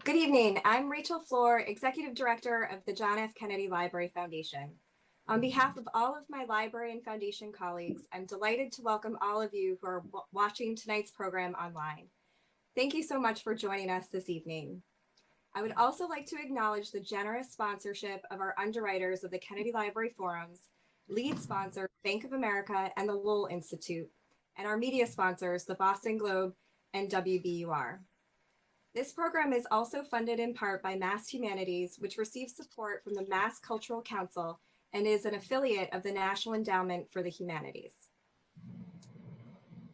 Good evening. I'm Rachel Floor, Executive Director of the John F. Kennedy Library Foundation. On behalf of all of my library and foundation colleagues, I'm delighted to welcome all of you who are watching tonight's program online. Thank you so much for joining us this evening. I would also like to acknowledge the generous sponsorship of our underwriters of the Kennedy Library Forums, lead sponsor, Bank of America and the Lowell Institute, and our media sponsors, the Boston Globe and WBUR. This program is also funded in part by Mass Humanities, which receives support from the Mass Cultural Council and is an affiliate of the National Endowment for the Humanities.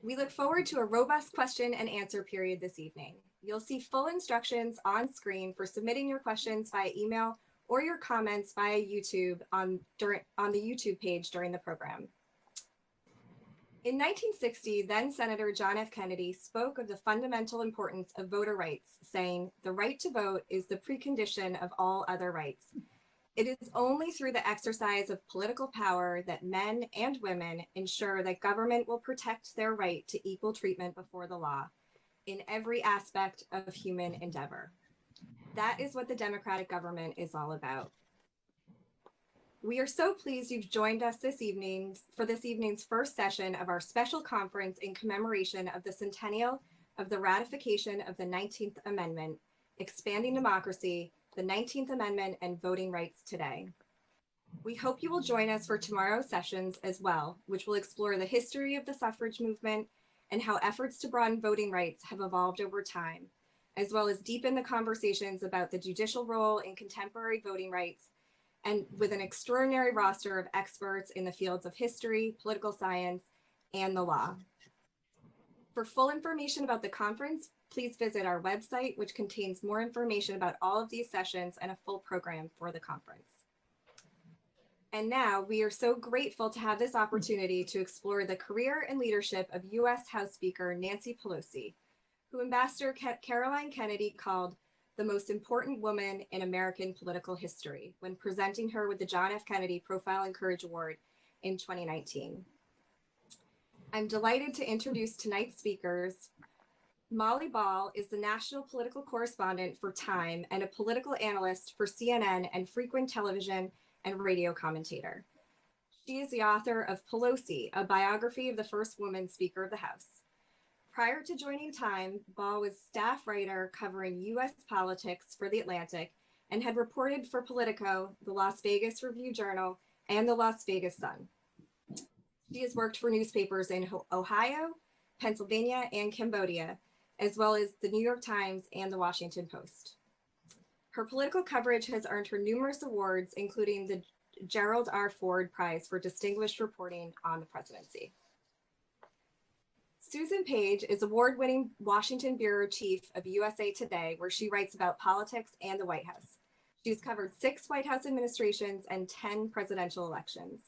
We look forward to a robust question and answer period this evening. You'll see full instructions on screen for submitting your questions via email or your comments via YouTube on the YouTube page during the program. In 1960, then Senator John F. Kennedy spoke of the fundamental importance of voter rights, saying, "The right to vote is the precondition of all other rights. It is only through the exercise of political power that men and women ensure that government will protect their right to equal treatment before the law in every aspect of human endeavor." That is what the democratic government is all about. We are so pleased you've joined us this evening for this evening's first session of our special conference in commemoration of the centennial of the ratification of the 19th Amendment, Expanding Democracy, the 19th Amendment, and Voting Rights Today. We hope you will join us for tomorrow's sessions as well, which will explore the history of the suffrage movement and how efforts to broaden voting rights have evolved over time, as well as deepen the conversations about the judicial role in contemporary voting rights, and with an extraordinary roster of experts in the fields of history, political science, and the law. For full information about the conference, please visit our website, which contains more information about all of these sessions and a full program for the conference. And now we are so grateful to have this opportunity to explore the career and leadership of US House Speaker Nancy Pelosi, who Ambassador Caroline Kennedy called the most important woman in American political history when presenting her with the John F. Kennedy Profile and Courage Award in 2019. I'm delighted to introduce tonight's speakers. Molly Ball is the national political correspondent for Time and a political analyst for CNN and frequent television and radio commentator. She is the author of Pelosi, a biography of the first woman Speaker of the House. Prior to joining Time, Ball was staff writer covering US politics for The Atlantic and had reported for Politico, the Las Vegas Review-Journal, and the Las Vegas Sun. She has worked for newspapers in Ohio, Pennsylvania, and Cambodia, as well as the New York Times and the Washington Post. Her political coverage has earned her numerous awards, including the Gerald R. Ford Prize for Distinguished Reporting on the Presidency. Susan Page is award-winning Washington Bureau Chief of USA Today, where she writes about politics and the White House. She's covered 6 White House administrations and 10 presidential elections.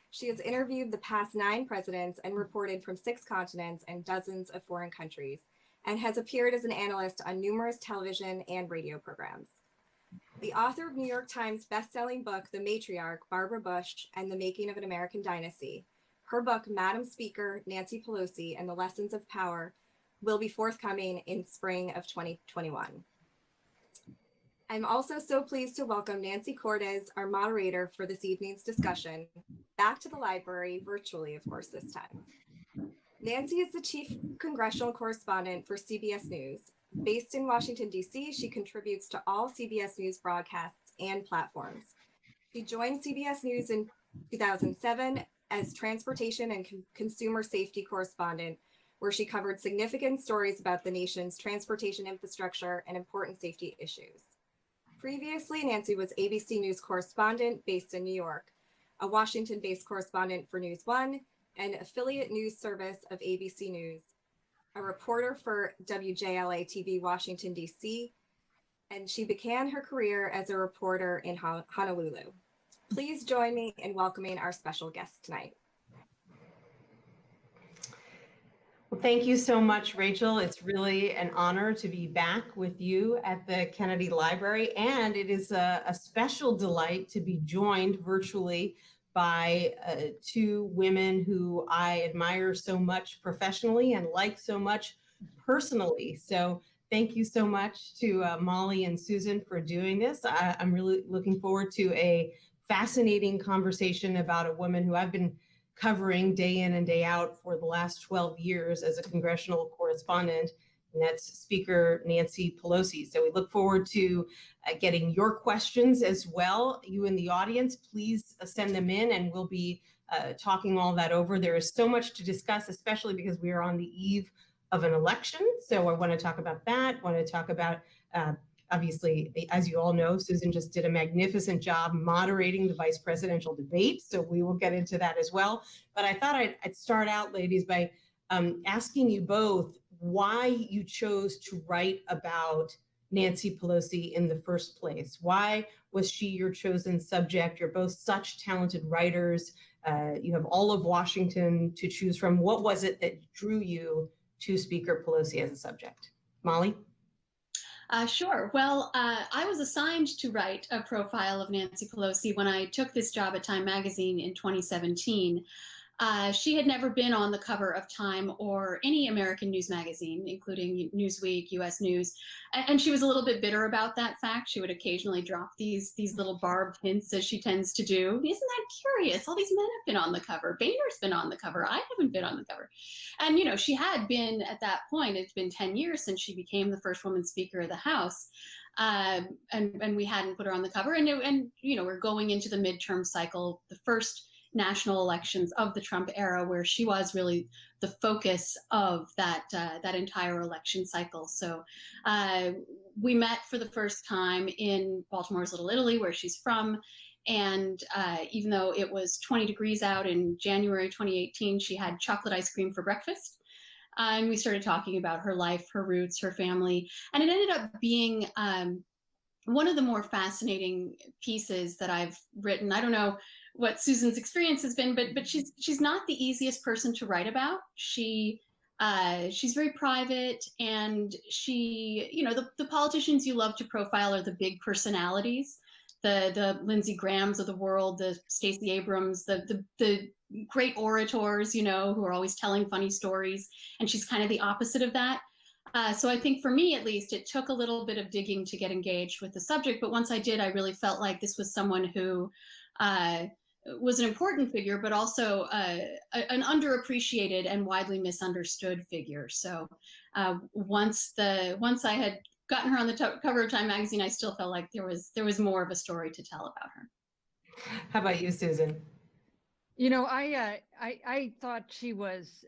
She has interviewed the past 9 presidents and reported from 6 continents and dozens of foreign countries, and has appeared as an analyst on numerous television and radio programs. The author of New York Times bestselling book, The Matriarch, Barbara Bush and the Making of an American Dynasty. Her book, Madam Speaker, Nancy Pelosi and the Lessons of Power, will be forthcoming in spring of 2021. I'm also so pleased to welcome Nancy Cortez, our moderator for this evening's discussion, back to the library, virtually, of course, this time. Nancy is the chief congressional correspondent for CBS News. Based in Washington, D.C., she contributes to all CBS News broadcasts and platforms. She joined CBS News in 2007 as transportation and consumer safety correspondent, where she covered significant stories about the nation's transportation infrastructure and important safety issues. Previously, Nancy was ABC News correspondent based in New York, a Washington-based correspondent for News One, an affiliate news service of ABC News, a reporter for WJLA-TV Washington, D.C., and she began her career as a reporter in Honolulu. Please join me in welcoming our special guest tonight. Well, thank you so much, Rachel. It's really an honor to be back with you at the Kennedy Library, and it is a special delight to be joined virtually by 2 women who I admire so much professionally and like so much personally. So Thank you so much to Molly and Susan for doing this. I'm really looking forward to a fascinating conversation about a woman who I've been covering day in and day out for the last 12 years as a congressional correspondent, and that's Speaker Nancy Pelosi. So we look forward to getting your questions as well. You in the audience, please send them in, and we'll be talking all that over. There is so much to discuss, especially because we are on the eve of an election. So I want to talk about that. I want to talk about, obviously, as you all know, Susan just did a magnificent job moderating the vice presidential debate. So we will get into that as well. But I thought I'd start out, ladies, by asking you both why you chose to write about Nancy Pelosi in the first place. Why was she your chosen subject? You're both such talented writers. You have all of Washington to choose from. What was it that drew you to Speaker Pelosi as a subject? Molly? Sure. Well, I was assigned to write a profile of Nancy Pelosi when I took this job at Time Magazine in 2017. She had never been on the cover of Time or any American news magazine, including Newsweek, U.S. News, and she was a little bit bitter about that fact. She would occasionally drop these little barbed hints, as she tends to do. Isn't that curious? All these men have been on the cover. Boehner's been on the cover. I haven't been on the cover. And, you know, she had been at that point. It's been 10 years since she became the first woman Speaker of the House. And we hadn't put her on the cover. And you know, we're going into the midterm cycle, the first national elections of the Trump era, where she was really the focus of that entire election cycle. So we met for the first time in Baltimore's Little Italy, where she's from. And even though it was 20 degrees out in January 2018, she had chocolate ice cream for breakfast. And we started talking about her life, her roots, her family. And it ended up being one of the more fascinating pieces that I've written. I don't know what Susan's experience has been, but she's not the easiest person to write about. She's very private, and she, you know, the politicians you love to profile are the big personalities, the Lindsey Grahams of the world, the Stacey Abrams, the great orators, you know, who are always telling funny stories. And she's kind of the opposite of that. So I think for me, at least, it took a little bit of digging to get engaged with the subject. But once I did, I really felt like this was someone who was an important figure, but also an underappreciated and widely misunderstood figure. So once I had gotten her on the cover of Time Magazine, I still felt like there was more of a story to tell about her. How about you, Susan? You know, I thought she was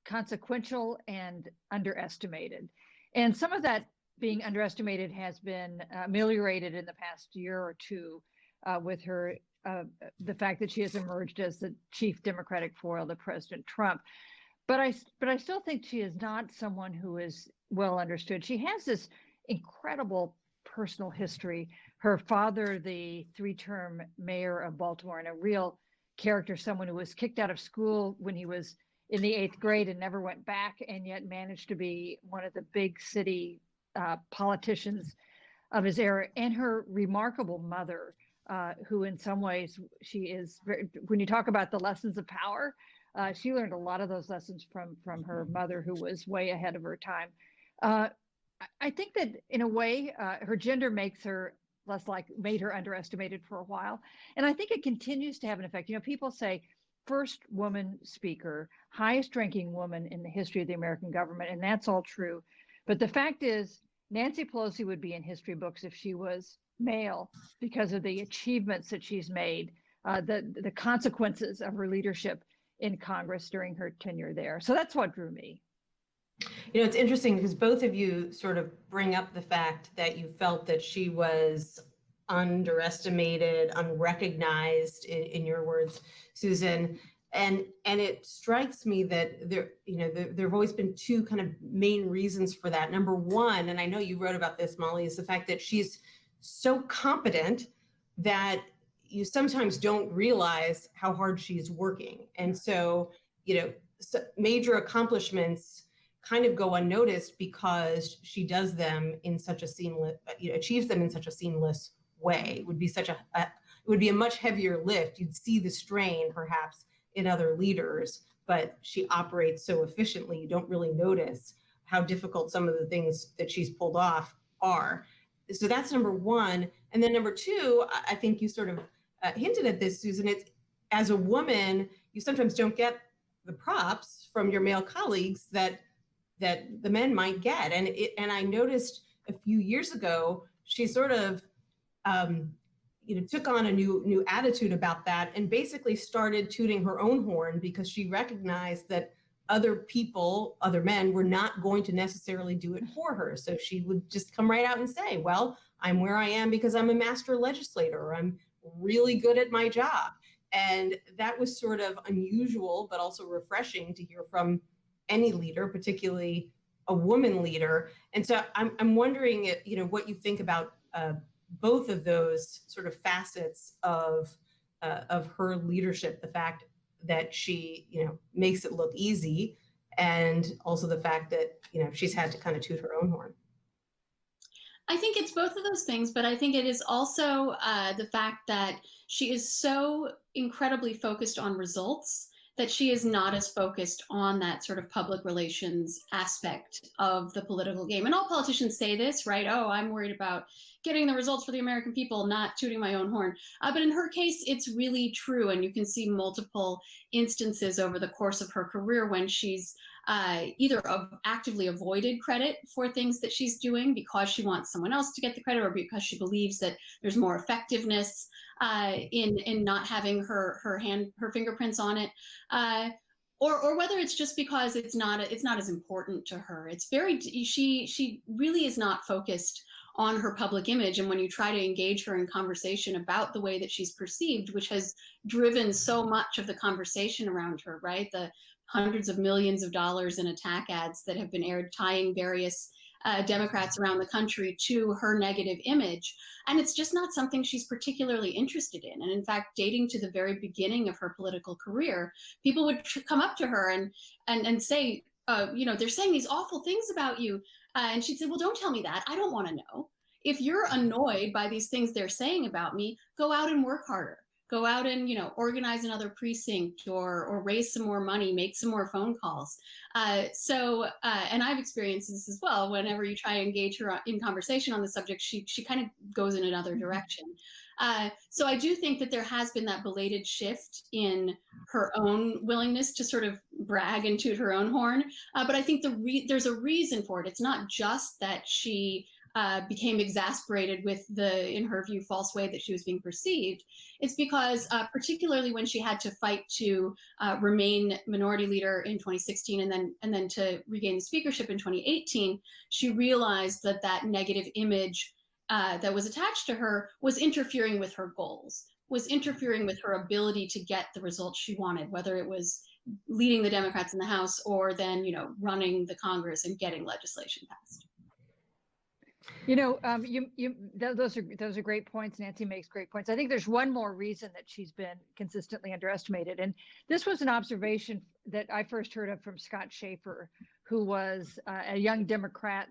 consequential and underestimated. And some of that being underestimated has been ameliorated in the past year or two with her, the fact that she has emerged as the chief Democratic foil to President Trump. But I still think she is not someone who is well understood. She has this incredible personal history. Her father, the 3-term mayor of Baltimore, and a real character, someone who was kicked out of school when he was in the 8th grade and never went back, and yet managed to be one of the big city politicians of his era, and her remarkable mother, who in some ways she is when you talk about the lessons of power, she learned a lot of those lessons from her mother, who was way ahead of her time. I think that in a way, her gender makes her made her underestimated for a while. And I think it continues to have an effect. You know, people say first woman speaker, highest ranking woman in the history of the American government. And that's all true. But the fact is, Nancy Pelosi would be in history books if she was male, because of the achievements that she's made, the consequences of her leadership in Congress during her tenure there. So that's what drew me. You know, it's interesting because both of you sort of bring up the fact that you felt that she was underestimated, unrecognized, in your words, Susan. And it strikes me that there have always been two kind of main reasons for that. Number one, and I know you wrote about this, Molly, is the fact that she's so competent that you sometimes don't realize how hard she's working. And so, you know, major accomplishments kind of go unnoticed because she does them in such a seamless, achieves them in such a seamless way. It would be a much heavier lift. You'd see the strain perhaps in other leaders, but she operates so efficiently, you don't really notice how difficult some of the things that she's pulled off are. So that's number one. And then number two, I think you sort of hinted at this, Susan, it's as a woman, you sometimes don't get the props from your male colleagues that the men might get. And I noticed a few years ago, she sort of took on a new attitude about that and basically started tooting her own horn because she recognized that other people, other men, were not going to necessarily do it for her. So she would just come right out and say, well, I'm where I am because I'm a master legislator, or I'm really good at my job. And that was sort of unusual, but also refreshing to hear from any leader, particularly a woman leader. And so I'm wondering, what you think about both of those sort of facets of her leadership, the fact that she, makes it look easy, and also the fact that, she's had to kind of toot her own horn. I think it's both of those things, but I think it is also the fact that she is so incredibly focused on results that she is not as focused on that sort of public relations aspect of the political game. And all politicians say this, right? Oh, I'm worried about getting the results for the American people, not tooting my own horn. But in her case, it's really true. And you can see multiple instances over the course of her career when she's either actively avoided credit for things that she's doing because she wants someone else to get the credit, or because she believes that there's more effectiveness in not having her fingerprints on it, or whether it's just because it's not as important to her. It's she really is not focused on her public image. And when you try to engage her in conversation about the way that she's perceived, which has driven so much of the conversation around her, right? The hundreds of millions of dollars in attack ads that have been aired tying various Democrats around the country to her negative image. And it's just not something she's particularly interested in. And in fact, dating to the very beginning of her political career, people would come up to her and say, they're saying these awful things about you. And she'd say, well, don't tell me that. I don't want to know. If you're annoyed by these things they're saying about me, go out and work harder. Go out and, organize another precinct or raise some more money, make some more phone calls. And I've experienced this as well. Whenever you try to engage her in conversation on the subject, she kind of goes in another direction. So I do think that there has been that belated shift in her own willingness to sort of brag and toot her own horn. But I think there's a reason for it. It's not just that she became exasperated with the, in her view, false way that she was being perceived. It's because particularly when she had to fight to remain minority leader in 2016 and then to regain the speakership in 2018, she realized that negative image that was attached to her was interfering with her goals, was interfering with her ability to get the results she wanted, whether it was leading the Democrats in the House or then, running the Congress and getting legislation passed. Those are great points. Nancy makes great points. I think there's one more reason that she's been consistently underestimated. And this was an observation that I first heard of from Scott Schaefer, who was a young Democratic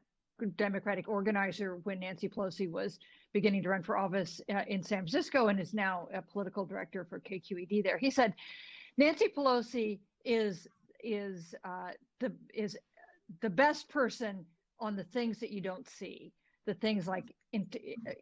organizer when Nancy Pelosi was beginning to run for office in San Francisco, and is now a political director for KQED there. He said, Nancy Pelosi is the best person on the things that you don't see. The things like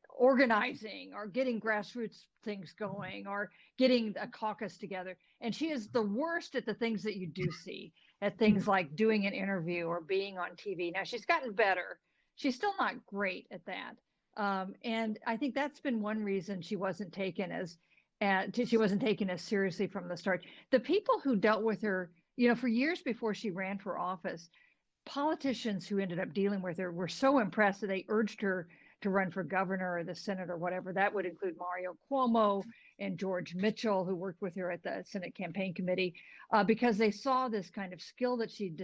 organizing or getting grassroots things going or getting a caucus together. And she is the worst at the things that you do see, at things like doing an interview or being on TV. Now, she's gotten better. She's still not great at that. And I think that's been one reason she wasn't taken as seriously from the start. The people who dealt with her, for years before she ran for office, politicians who ended up dealing with her were so impressed that they urged her to run for governor or the Senate or whatever. That would include Mario Cuomo and George Mitchell, who worked with her at the Senate Campaign Committee, because they saw this kind of skill that she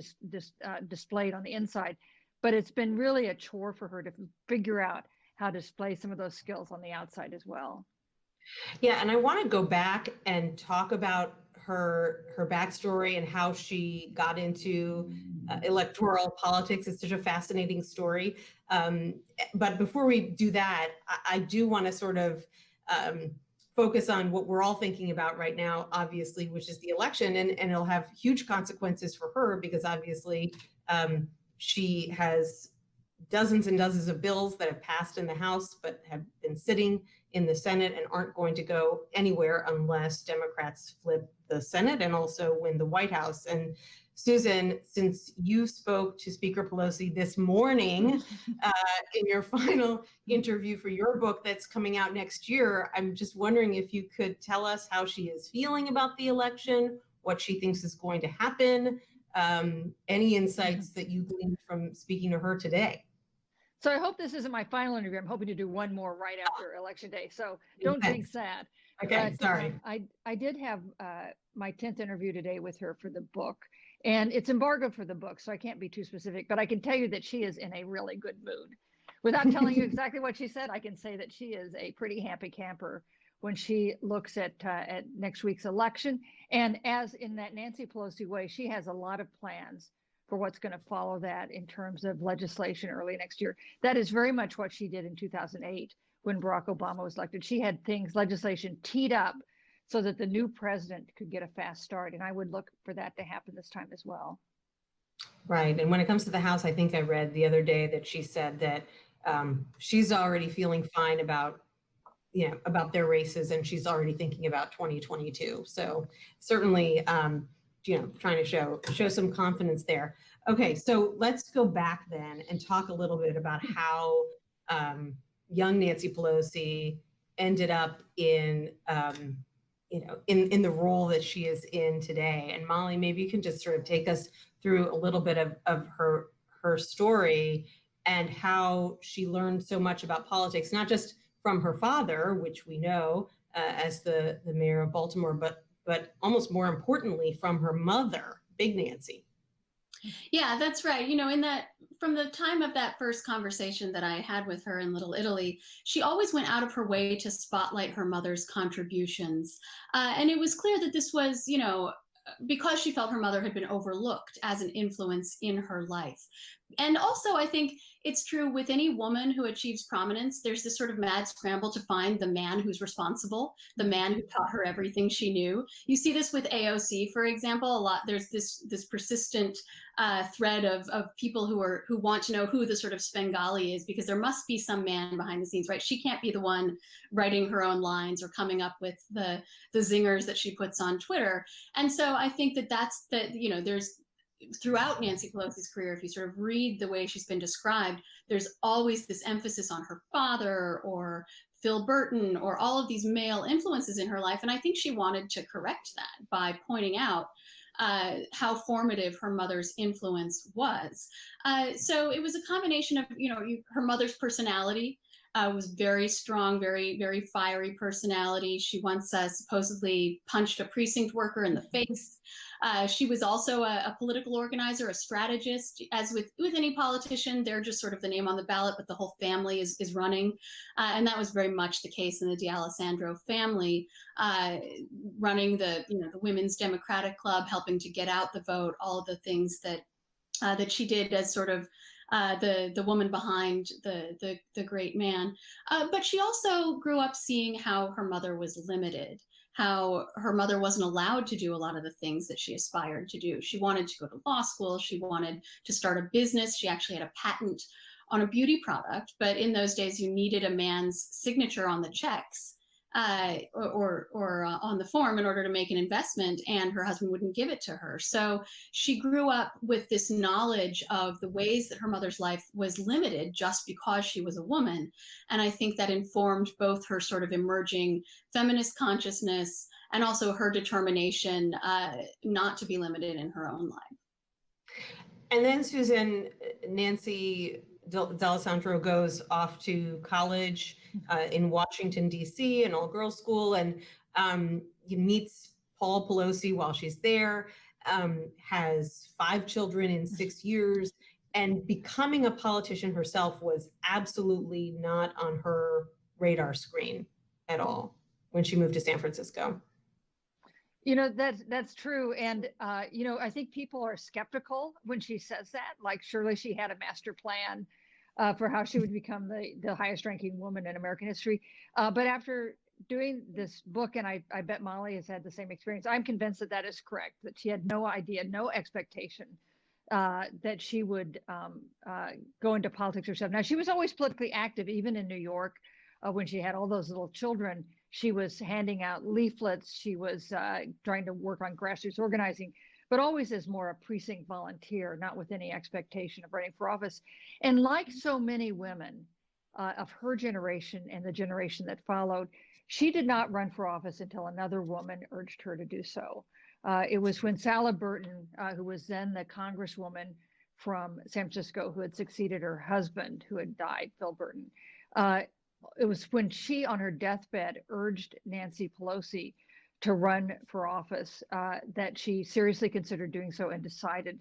displayed on the inside. But it's been really a chore for her to figure out how to display some of those skills on the outside as well. Yeah, and I want to go back and talk about her backstory and how she got into electoral politics. It's such a fascinating story. But before we do that, I do want to sort of focus on what we're all thinking about right now, obviously, which is the election. And it'll have huge consequences for her because obviously She has dozens and dozens of bills that have passed in the House, but have been sitting in the Senate and aren't going to go anywhere unless Democrats flip the Senate and also win the White House. And Susan, since you spoke to Speaker Pelosi this morning in your final interview for your book that's coming out next year, I'm just wondering if you could tell us how she is feeling about the election, what she thinks is going to happen, any insights that you gleaned from speaking to her today. So I hope this isn't my final interview. I'm hoping to do one more right after Election Day. So don't jinx that. Okay, But, sorry. I did have my 10th interview today with her for the book, and it's embargoed for the book, so I can't be too specific, but I can tell you that she is in a really good mood. Without telling you exactly what she said, I can say that she is a pretty happy camper when she looks at next week's election. And as in that Nancy Pelosi way, she has a lot of plans for what's going to follow that in terms of legislation early next year. That is very much what she did in 2008 when Barack Obama was elected. She had legislation teed up so that the new president could get a fast start. And I would look for that to happen this time as well. Right. And when it comes to the House, I think I read the other day that she said that she's already feeling fine about their races, and she's already thinking about 2022. So certainly, trying to show some confidence there. Okay, so let's go back then and talk a little bit about how young Nancy Pelosi ended up in the role that she is in today. And Molly, maybe you can just sort of take us through a little bit of her story and how she learned so much about politics, not just from her father, which we know as the mayor of Baltimore, but almost more importantly from her mother, Big Nancy. Yeah, that's right. From the time of that first conversation that I had with her in Little Italy, she always went out of her way to spotlight her mother's contributions. And it was clear that this was, because she felt her mother had been overlooked as an influence in her life. And also, I think it's true with any woman who achieves prominence, there's this sort of mad scramble to find the man who's responsible, the man who taught her everything she knew. You see this with AOC, for example, a lot. There's this persistent thread of people who want to know who the sort of Svengali is, because there must be some man behind the scenes, right? She can't be the one writing her own lines or coming up with the zingers that she puts on Twitter. And so I think there's throughout Nancy Pelosi's career, if you sort of read the way she's been described, there's always this emphasis on her father or Phil Burton or all of these male influences in her life. And I think she wanted to correct that by pointing out how formative her mother's influence was. So it was a combination of, her mother's personality was very strong, very, very fiery personality. She once supposedly punched a precinct worker in the face. She was also a political organizer, a strategist. As with any politician, they're just sort of the name on the ballot, but the whole family is running. And that was very much the case in the D'Alessandro family, running the Women's Democratic Club, helping to get out the vote, all of the things that she did as sort of the woman behind the great man. But she also grew up seeing how her mother was limited, how her mother wasn't allowed to do a lot of the things that she aspired to do. She wanted to go to law school. She wanted to start a business. She actually had a patent on a beauty product. But in those days, you needed a man's signature on the checks or on the form in order to make an investment, and her husband wouldn't give it to her. So she grew up with this knowledge of the ways that her mother's life was limited just because she was a woman. And I think that informed both her sort of emerging feminist consciousness and also her determination not to be limited in her own life. And then, Susan, Nancy D'Alessandro goes off to college in Washington, D.C., an all-girls school, and meets Paul Pelosi while she's there, has 5 children in 6 years, and becoming a politician herself was absolutely not on her radar screen at all when she moved to San Francisco. That's true. And, I think people are skeptical when she says that, like surely she had a master plan for how she would become the highest ranking woman in American history. But after doing this book, and I bet Molly has had the same experience, I'm convinced that is correct, that she had no idea, no expectation that she would go into politics herself. Now, she was always politically active, even in New York, when she had all those little children. She was handing out leaflets. She was trying to work on grassroots organizing, but always as more a precinct volunteer, not with any expectation of running for office. And like so many women of her generation and the generation that followed, she did not run for office until another woman urged her to do so. It was when Sala Burton, who was then the congresswoman from San Francisco, who had succeeded her husband, who had died, Phil Burton. It was when she, on her deathbed, urged Nancy Pelosi to run for office that she seriously considered doing so and decided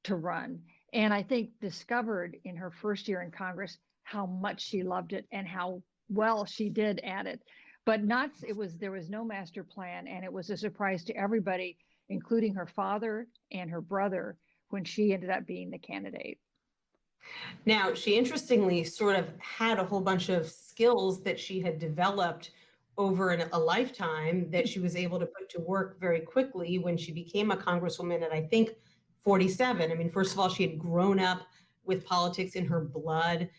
to run. And I think discovered in her first year in Congress how much she loved it and how well she did at it. But there was no master plan, and it was a surprise to everybody, including her father and her brother, when she ended up being the candidate. Now, she interestingly sort of had a whole bunch of skills that she had developed over a lifetime that she was able to put to work very quickly when she became a congresswoman at, I think, 47. I mean, first of all, she had grown up with politics in her blood,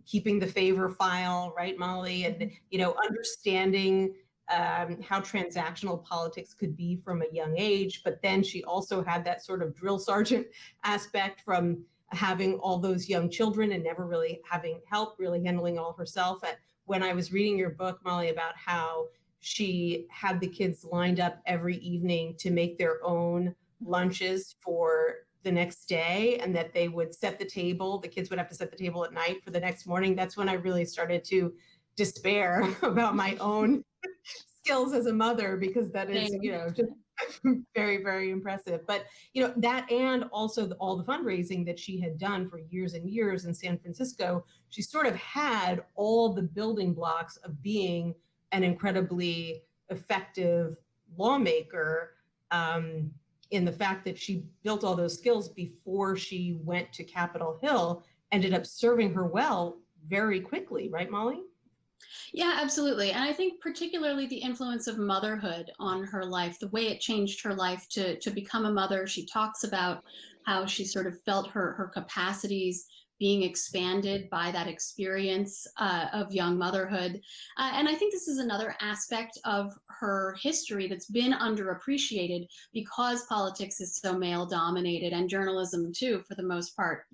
keeping the favor file, right, Molly? And, understanding how transactional politics could be from a young age. But then she also had that sort of drill sergeant aspect from having all those young children and never really having help, really handling all herself. When I was reading your book, Molly, about how she had the kids lined up every evening to make their own lunches for the next day, and that they would set the table, the kids would have to set the table at night for the next morning. That's when I really started to despair about my own skills as a mother, because that is, just very, very impressive. But, that, and also all the fundraising that she had done for years and years in San Francisco, she sort of had all the building blocks of being an incredibly effective lawmaker, in the fact that she built all those skills before she went to Capitol Hill, ended up serving her well very quickly, right, Molly? Yeah, absolutely. And I think particularly the influence of motherhood on her life, the way it changed her life to become a mother. She talks about how she sort of felt her capacities being expanded by that experience of young motherhood. And I think this is another aspect of her history that's been underappreciated because politics is so male dominated, and journalism too, for the most part,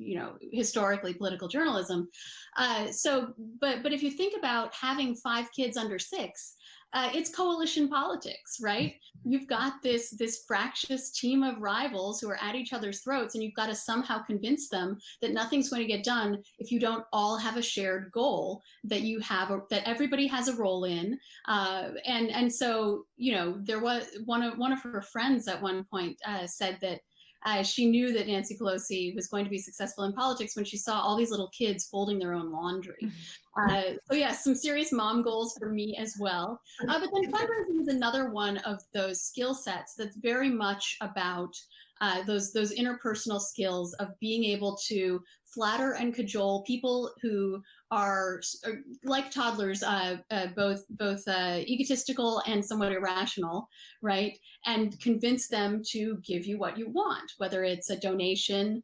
historically political journalism. But if you think about having 5 kids under 6, it's coalition politics, right? You've got this fractious team of rivals who are at each other's throats, and you've got to somehow convince them that nothing's going to get done if you don't all have a shared goal that that everybody has a role in. And so, there was one of her friends at one point said that she knew that Nancy Pelosi was going to be successful in politics when she saw all these little kids folding their own laundry. So yeah, some serious mom goals for me as well. But then fundraising is another one of those skill sets that's very much about those interpersonal skills of being able to flatter and cajole people who are like toddlers, both egotistical and somewhat irrational, right? And convince them to give you what you want, whether it's a donation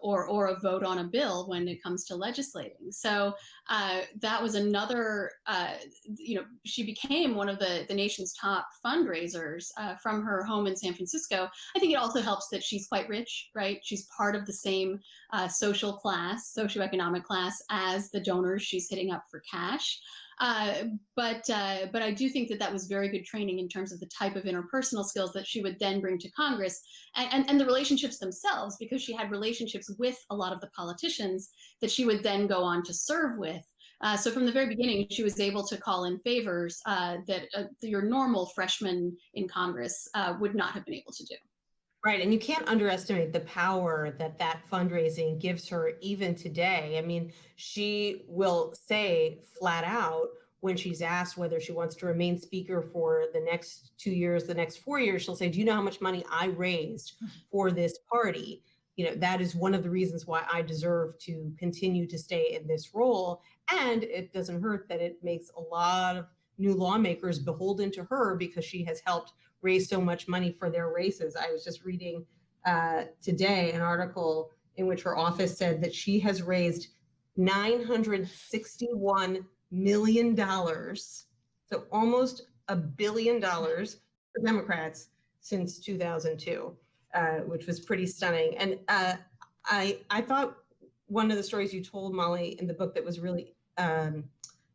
or a vote on a bill when it comes to legislating. So that was another, she became one of the nation's top fundraisers from her home in San Francisco. I think it also helps that she's quite rich, right? She's part of the same socioeconomic class as the donors she's hitting up for cash. But I do think that was very good training in terms of the type of interpersonal skills that she would then bring to Congress, and the relationships themselves, because she had relationships with a lot of the politicians that she would then go on to serve with. So from the very beginning, she was able to call in favors that your normal freshman in Congress would not have been able to do. Right. And you can't underestimate the power that fundraising gives her even today. I mean, she will say flat out when she's asked whether she wants to remain speaker for the next 2 years, the next 4 years, she'll say, do you know how much money I raised for this party? That is one of the reasons why I deserve to continue to stay in this role. And it doesn't hurt that it makes a lot of new lawmakers beholden to her because she has helped raise so much money for their races. I was just reading today an article in which her office said that she has raised $961 million, so almost $1 billion for Democrats since 2002, which was pretty stunning. And I thought one of the stories you told, Molly, in the book that was really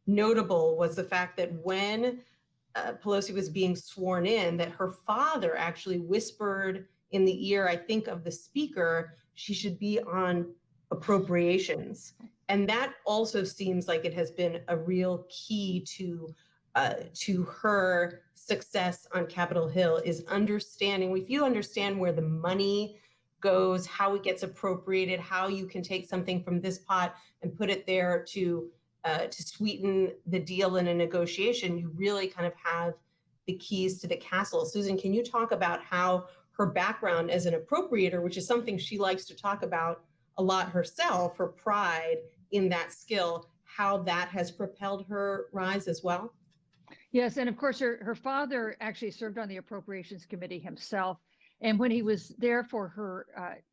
notable was the fact that when Pelosi was being sworn in, that her father actually whispered in the ear, I think, of the speaker, she should be on appropriations. And that also seems like it has been a real key to her success on Capitol Hill, is understanding, if you understand where the money goes, how it gets appropriated, how you can take something from this pot and put it there to sweeten the deal in a negotiation, you really kind of have the keys to the castle. Susan, can you talk about how her background as an appropriator, which is something she likes to talk about a lot herself, her pride in that skill, how that has propelled her rise as well? Yes, and of course, her father actually served on the Appropriations Committee himself. And when he was there for her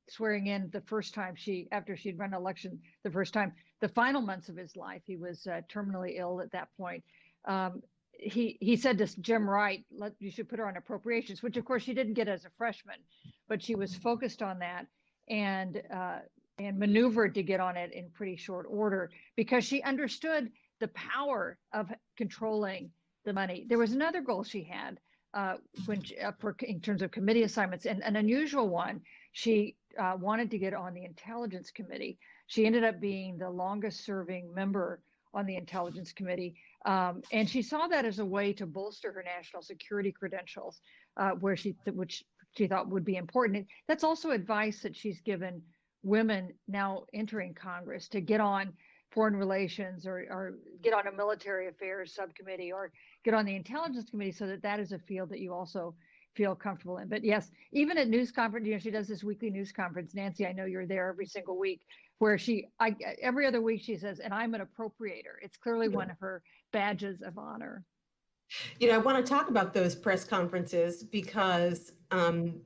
swearing in the first time, after she'd run election the first time, the final months of his life, he was terminally ill at that point. He said to Jim Wright, you should put her on appropriations, which of course she didn't get as a freshman, but she was focused on that and maneuvered to get on it in pretty short order because she understood the power of controlling the money. There was another goal she had in terms of committee assignments, and an unusual one. She wanted to get on the Intelligence Committee. She ended up being the longest serving member on the Intelligence Committee. And she saw that as a way to bolster her national security credentials, which she thought would be important. And that's also advice that she's given women now entering Congress to get on foreign relations or get on a military affairs subcommittee or get on the Intelligence Committee, so that is a field that you also feel comfortable in. But yes, even at news conference, she does this weekly news conference. Nancy, I know you're there every single week, where every other week she says, and I'm an appropriator. It's clearly one of her badges of honor. I want to talk about those press conferences because, I'm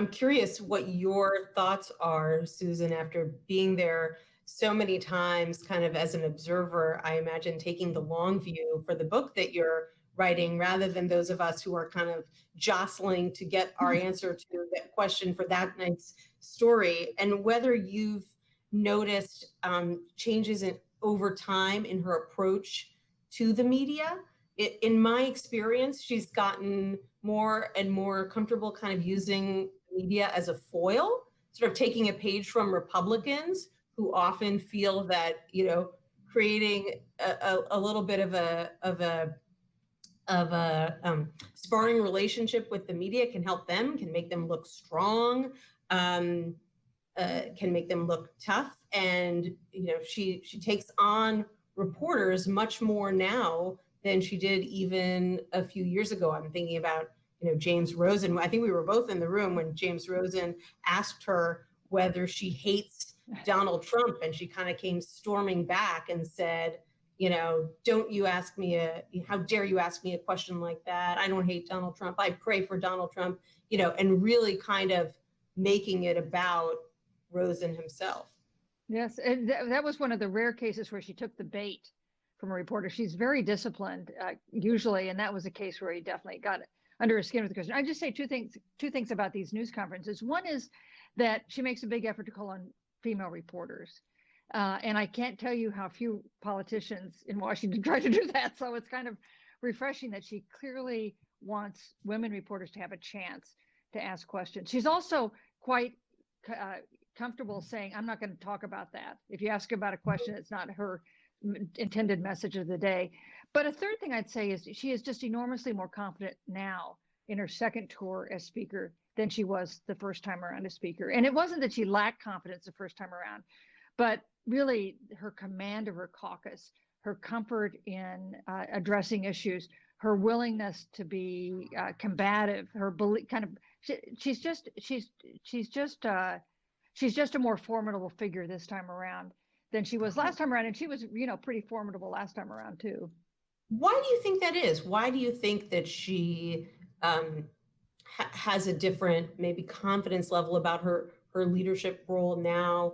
curious what your thoughts are, Susan, after being there so many times, kind of as an observer. I imagine taking the long view for the book that you're writing, rather than those of us who are kind of jostling to get our answer to that question for that night's story, and whether you've noticed changes over time in her approach to the media. In my experience, she's gotten more and more comfortable kind of using media as a foil, sort of taking a page from Republicans who often feel that, creating a little bit of a sparring relationship with the media can help them, can make them look strong, can make them look tough. And, she takes on reporters much more now than she did even a few years ago. I'm thinking about, James Rosen. I think we were both in the room when James Rosen asked her whether she hates Donald Trump, and she kind of came storming back and said, don't you ask me how dare you ask me a question like that? I don't hate Donald Trump. I pray for Donald Trump, and really kind of making it about Rosen himself. Yes, and that was one of the rare cases where she took the bait from a reporter. She's very disciplined usually, and that was a case where he definitely got under her skin with the question. I just say two things about these news conferences. One is that she makes a big effort to call on female reporters. And I can't tell you how few politicians in Washington try to do that. So it's kind of refreshing that she clearly wants women reporters to have a chance to ask questions. She's also quite comfortable saying, I'm not going to talk about that. If you ask her about a question, it's not her intended message of the day. But a third thing I'd say is she is just enormously more confident now in her second tour as speaker than she was the first time around as speaker. And it wasn't that she lacked confidence the first time around, but really her command of her caucus, her comfort in addressing issues, her willingness to be combative, her belief, she's just a more formidable figure this time around than she was last time around. And she was, pretty formidable last time around too. Why do you think that is? Why do you think that she has a different maybe confidence level about her leadership role now,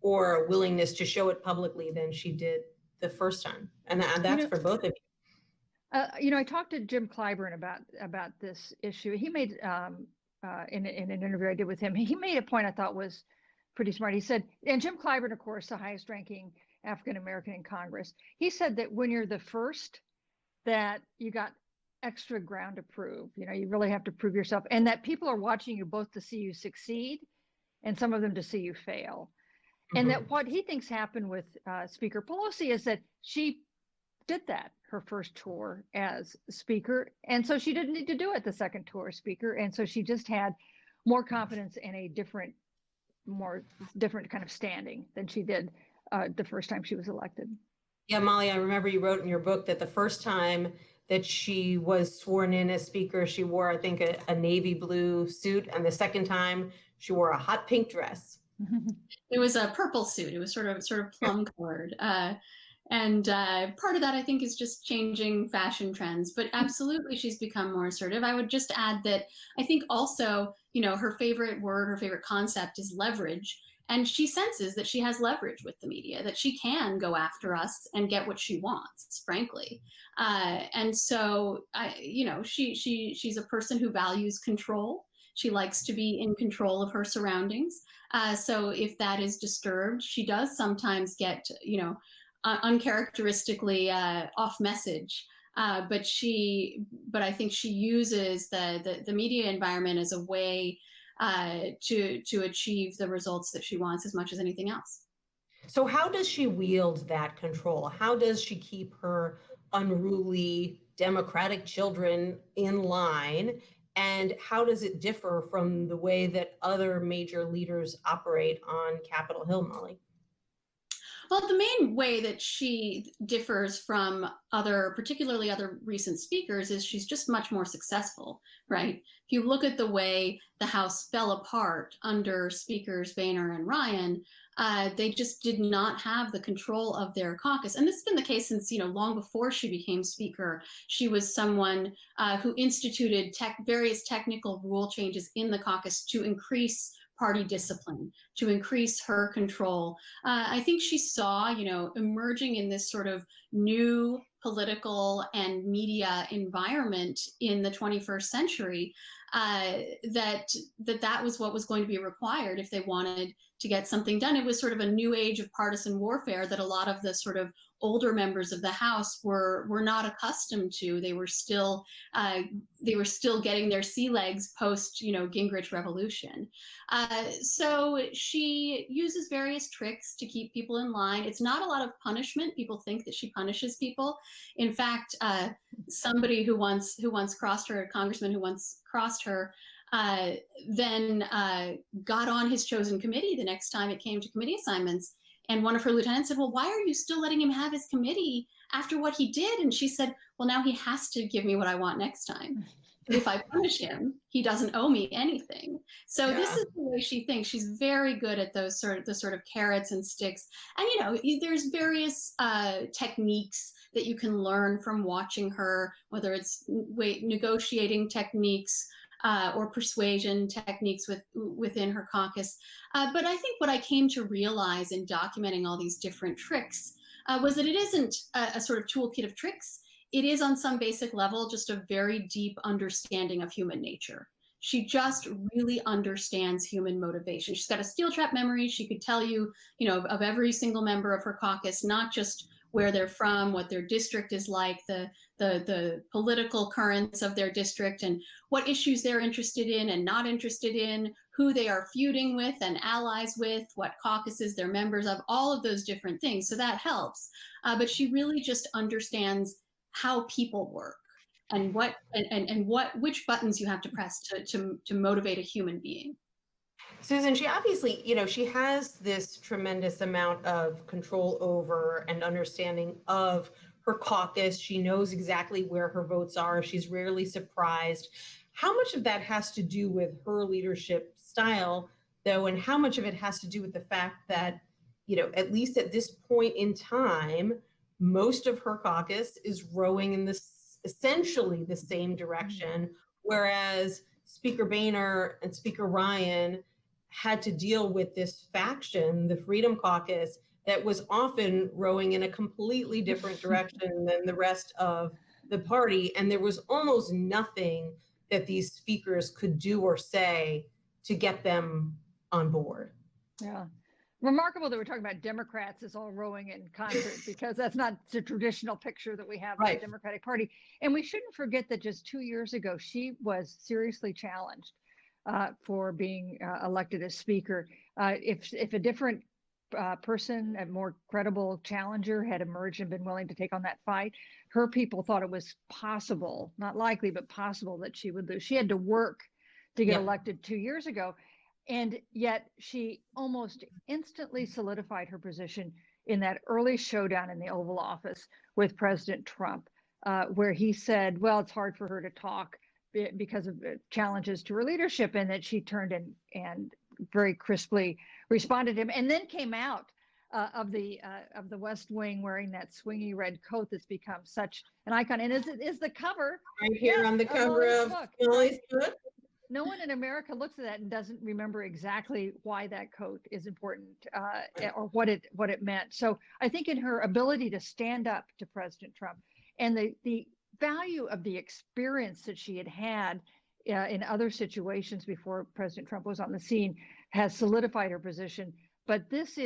or a willingness to show it publicly than she did the first time. And that's for both of you. I talked to Jim Clyburn about this issue. He made in an interview I did with him, he made a point I thought was pretty smart. He said, and Jim Clyburn, of course, the highest ranking African American in Congress, he said that when you're the first, that you got extra ground to prove. You really have to prove yourself, and that people are watching you both to see you succeed and some of them to see you fail. And that what he thinks happened with Speaker Pelosi is that she did that her first tour as speaker, and so she didn't need to do it the second tour as speaker, and so she just had more confidence in a different kind of standing than she did the first time she was elected. Yeah, Molly, I remember you wrote in your book that the first time that she was sworn in as speaker, she wore, I think, a navy blue suit, and the second time she wore a hot pink dress. It was a purple suit. It was sort of plum colored. And part of that, I think, is just changing fashion trends. But absolutely, she's become more assertive. I would just add that I think also, her favorite word, her favorite concept is leverage. And she senses that she has leverage with the media, that she can go after us and get what she wants, frankly. And so, she's a person who values control. She likes to be in control of her surroundings. So if that is disturbed, she does sometimes get, uncharacteristically off message. But I think she uses the media environment as a way to achieve the results that she wants as much as anything else. So how does she wield that control? How does she keep her unruly Democratic children in line? And how does it differ from the way that other major leaders operate on Capitol Hill, Molly? Well, the main way that she differs from particularly other recent speakers, is she's just much more successful, right? If you look at the way the House fell apart under Speakers Boehner and Ryan, they just did not have the control of their caucus. And this has been the case since, long before she became speaker. She was someone who instituted various technical rule changes in the caucus to increase party discipline, to increase her control. I think she saw, emerging in this sort of new political and media environment in the 21st century, that was what was going to be required if they wanted to get something done. It was sort of a new age of partisan warfare that a lot of the sort of older members of the House were not accustomed to. They were still getting their sea legs post Gingrich revolution. So she uses various tricks to keep people in line. It's not a lot of punishment. People think that she punishes people. In fact, somebody who once crossed her, a congressman who once crossed her, then got on his chosen committee the next time it came to committee assignments. And one of her lieutenants said, well, why are you still letting him have his committee after what he did? And she said, well, now he has to give me what I want next time. If I punish him, he doesn't owe me anything. So This is the way she thinks. She's very good at the sort of carrots and sticks. And, there's various techniques that you can learn from watching her, whether it's negotiating techniques, or persuasion techniques within her caucus. But I think what I came to realize in documenting all these different tricks was that it isn't a sort of toolkit of tricks. It is on some basic level just a very deep understanding of human nature. She just really understands human motivation. She's got a steel trap memory. She could tell you, of every single member of her caucus, not just where they're from, what their district is like, the political currents of their district, and what issues they're interested in and not interested in, who they are feuding with and allies with, what caucuses they're members of, all of those different things. So that helps. But she really just understands how people work and which buttons you have to press to motivate a human being. Susan, she obviously, she has this tremendous amount of control over and understanding of her caucus. She knows exactly where her votes are. She's rarely surprised. How much of that has to do with her leadership style, though, and how much of it has to do with the fact that, at least at this point in time, most of her caucus is rowing in essentially the same direction, whereas Speaker Boehner and Speaker Ryan had to deal with this faction, the Freedom Caucus, that was often rowing in a completely different direction than the rest of the party. And there was almost nothing that these speakers could do or say to get them on board. Yeah. Remarkable that we're talking about Democrats as all rowing in concert, because that's not the traditional picture that we have of the Democratic Party. And we shouldn't forget that just 2 years ago, she was seriously challenged for being elected as Speaker. If a different person, a more credible challenger, had emerged and been willing to take on that fight, her people thought it was possible, not likely, but possible, that she would lose. She had to work to get elected 2 years ago. And yet she almost instantly solidified her position in that early showdown in the Oval Office with President Trump, where he said, well, it's hard for her to talk because of challenges to her leadership, and that she turned and very crisply responded to him, and then came out of the West Wing wearing that swingy red coat that's become such an icon. And is the cover right here on the cover of Pelosis book. No one in America looks at that and doesn't remember exactly why that coat is important or what it meant. So I think in her ability to stand up to President Trump, and the value of the experience that she had in other situations before President Trump was on the scene, has solidified her position. But this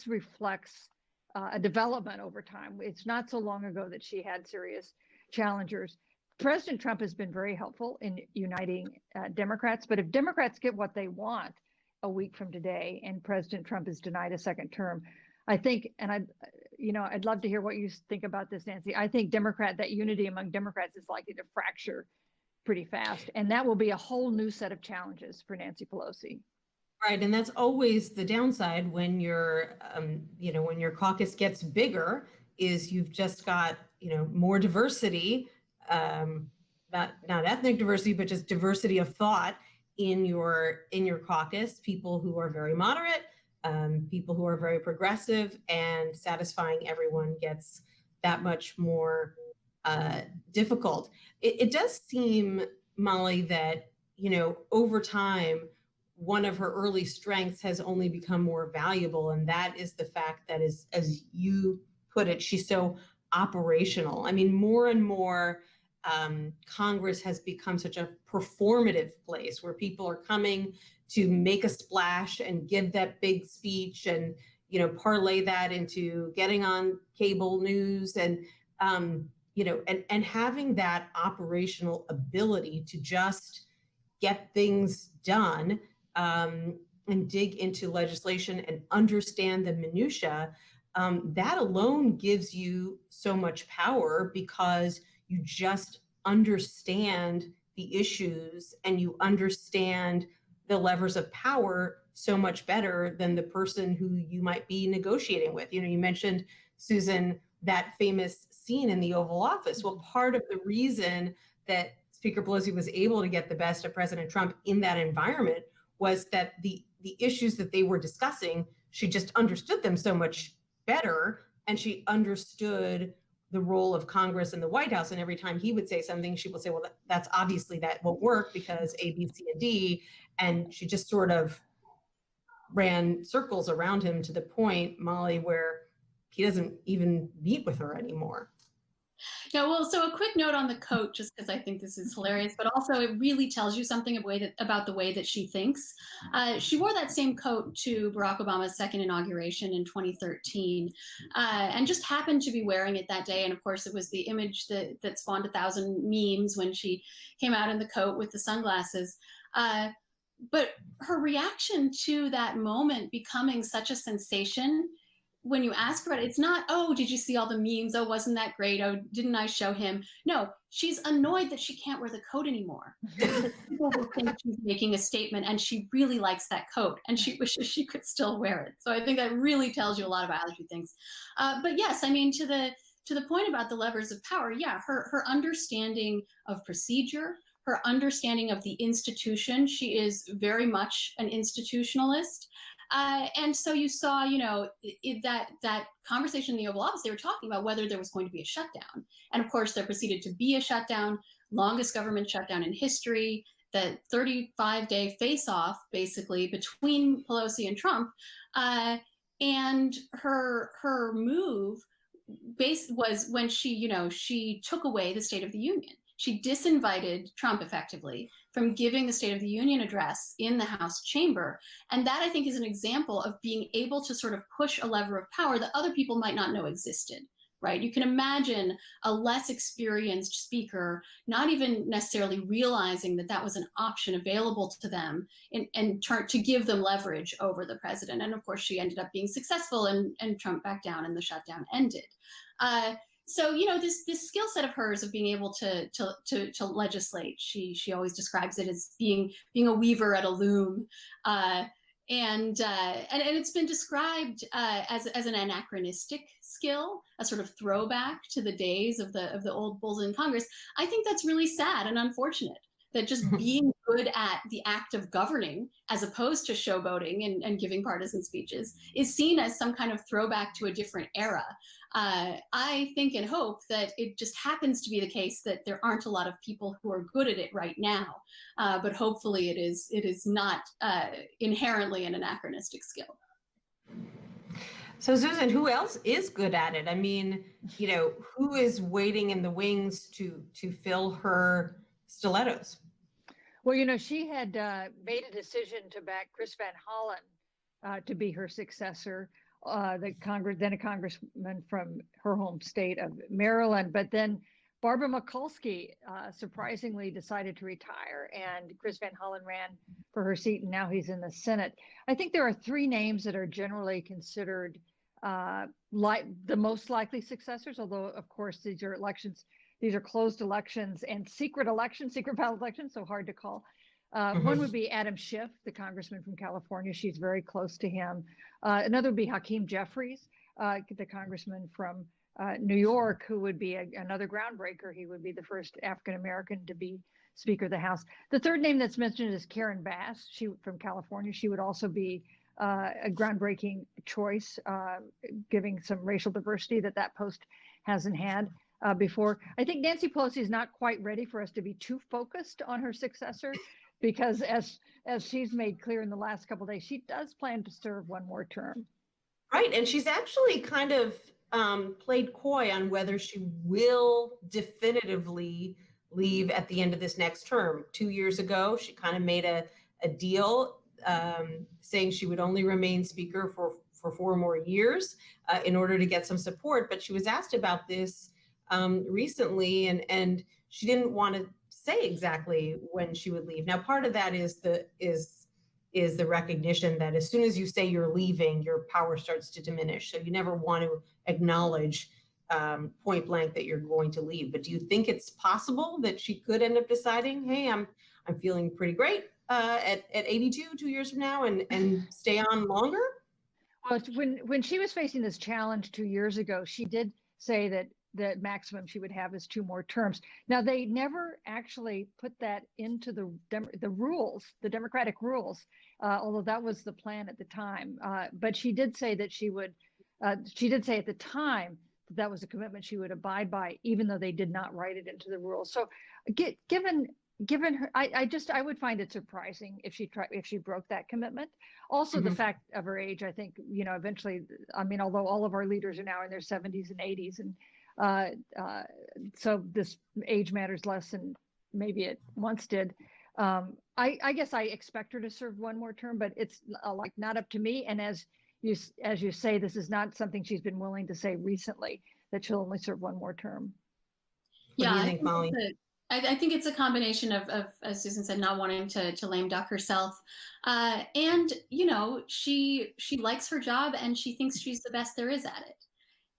reflects a development over time. It's not so long ago that she had serious challengers. President Trump has been very helpful in uniting Democrats, but if Democrats get what they want a week from today and President Trump is denied a second term, I think, and I'd love to hear what you think about this, Nancy. I think that unity among Democrats is likely to fracture pretty fast, and that will be a whole new set of challenges for Nancy Pelosi. Right, and that's always the downside when your caucus gets bigger, is you've just got more diversity. Not ethnic diversity, but just diversity of thought in your caucus, people who are very moderate, people who are very progressive, and satisfying everyone gets that much more difficult. It does seem, Molly, that over time, one of her early strengths has only become more valuable, and that is the fact that, as you put it, she's so operational. I mean, more and more, Congress has become such a performative place where people are coming to make a splash and give that big speech and parlay that into getting on cable news and having that operational ability to just get things done and dig into legislation and understand the minutia. That alone gives you so much power, because you just understand the issues and you understand the levers of power so much better than the person who you might be negotiating with. You mentioned, Susan, that famous scene in the Oval Office. Well, part of the reason that Speaker Pelosi was able to get the best of President Trump in that environment was that the issues that they were discussing, she just understood them so much better, and she understood the role of Congress and the White House. And every time he would say something, she would say, well, that's obviously that won't work because A, B, C, and D. And she just sort of ran circles around him to the point, Molly, where he doesn't even meet with her anymore. Yeah, well, so a quick note on the coat, just because I think this is hilarious, but also it really tells you something about the way that she thinks. She wore that same coat to Barack Obama's second inauguration in 2013, and just happened to be wearing it that day. And of course, it was the image that spawned 1,000 memes when she came out in the coat with the sunglasses. But her reaction to that moment becoming such a sensation, when you ask about it, it's not, oh, did you see all the memes? Oh, wasn't that great? Oh, didn't I show him? No, she's annoyed that she can't wear the coat anymore. People will think she's making a statement, and she really likes that coat, and she wishes she could still wear it. So I think that really tells you a lot about how she thinks. But yes, I mean, to the point about the levers of power, yeah, her understanding of procedure, her understanding of the institution, she is very much an institutionalist. And so you saw, that conversation in the Oval Office, they were talking about whether there was going to be a shutdown. And of course, there proceeded to be a shutdown, longest government shutdown in history, the 35-day face-off, basically, between Pelosi and Trump. And her move was when she took away the State of the Union. She disinvited Trump effectively from giving the State of the Union address in the House chamber. And that, I think, is an example of being able to sort of push a lever of power that other people might not know existed, right? You can imagine a less experienced speaker not even necessarily realizing that that was an option available to them and to give them leverage over the president. And of course, she ended up being successful, and Trump backed down and the shutdown ended. So this skill set of hers of being able to legislate, she always describes it as being a weaver at a loom, and it's been described as an anachronistic skill, a sort of throwback to the days of the old bulls in Congress. I think that's really sad and unfortunate, that just being good at the act of governing, as opposed to showboating and giving partisan speeches, is seen as some kind of throwback to a different era. I think and hope that it just happens to be the case that there aren't a lot of people who are good at it right now, but hopefully it is not inherently an anachronistic skill. So Susan, who else is good at it? I mean, who is waiting in the wings to fill her stilettos? Well, she had made a decision to back Chris Van Hollen to be her successor, then a congressman from her home state of Maryland. But then Barbara Mikulski surprisingly decided to retire, and Chris Van Hollen ran for her seat, and now he's in the Senate. I think there are three names that are generally considered like the most likely successors, although of course these are elections. These are closed elections and secret ballot elections, so hard to call. One would be Adam Schiff, the congressman from California. She's very close to him. Another would be Hakeem Jeffries, the congressman from New York, who would be another groundbreaker. He would be the first African-American to be Speaker of the House. The third name that's mentioned is Karen Bass, from California. She would also be a groundbreaking choice, giving some racial diversity that post hasn't had before. I think Nancy Pelosi is not quite ready for us to be too focused on her successor, because as she's made clear in the last couple of days, she does plan to serve one more term. Right, and she's actually kind of played coy on whether she will definitively leave at the end of this next term. 2 years ago, she kind of made a deal saying she would only remain speaker for 4 more years in order to get some support. But she was asked about this recently, and she didn't want to say exactly when she would leave. Now, part of that is the recognition that as soon as you say you're leaving, your power starts to diminish. So you never want to acknowledge point blank that you're going to leave. But do you think it's possible that she could end up deciding, hey, I'm feeling pretty great at 82, 2 years from now, and stay on longer? Well, when she was facing this challenge 2 years ago, she did say that the maximum she would have is 2 more terms. Now, they never actually put that into the rules, the Democratic rules, although that was the plan at the time. But she did say that she did say at the time that was a commitment she would abide by, even though they did not write it into the rules. So given her, I would find it surprising if she broke that commitment. Also, the fact of her age, I think, eventually, although all of our leaders are now in their 70s and 80s, and so this age matters less than maybe it once did. I guess I expect her to serve one more term, but it's not up to me. And as you say, this is not something she's been willing to say recently, that she'll only serve one more term. What do you think, Molly? I think it's a combination of, as Susan said, not wanting to lame duck herself, and she likes her job and she thinks she's the best there is at it,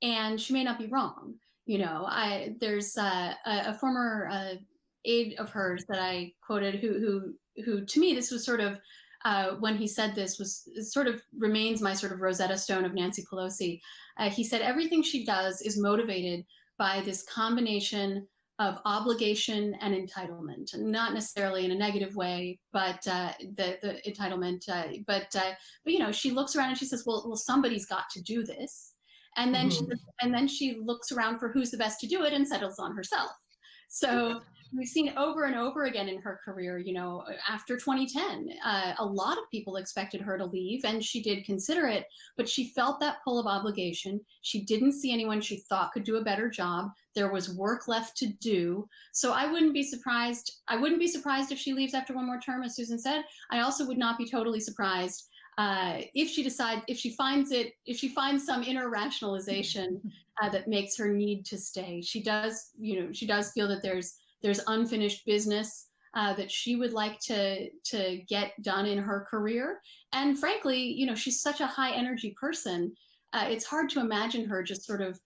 and she may not be wrong. There's a former aide of hers that I quoted who to me, this was sort of when he said this sort of remains my sort of Rosetta Stone of Nancy Pelosi. He said everything she does is motivated by this combination obligation and entitlement, not necessarily in a negative way, but the entitlement. But she looks around and she says, well, somebody's got to do this, and then she looks around for who's the best to do it and settles on herself. So we've seen over and over again in her career, after 2010, a lot of people expected her to leave, and she did consider it, but she felt that pull of obligation. She didn't see anyone she thought could do a better job. There was work left to do. So I wouldn't be surprised. I wouldn't be surprised if she leaves after one more term, as Susan said. I also would not be totally surprised if she finds some inner rationalization that makes her need to stay. She does feel that there's unfinished business that she would like to get done in her career. And frankly, she's such a high energy person. It's hard to imagine her just sort of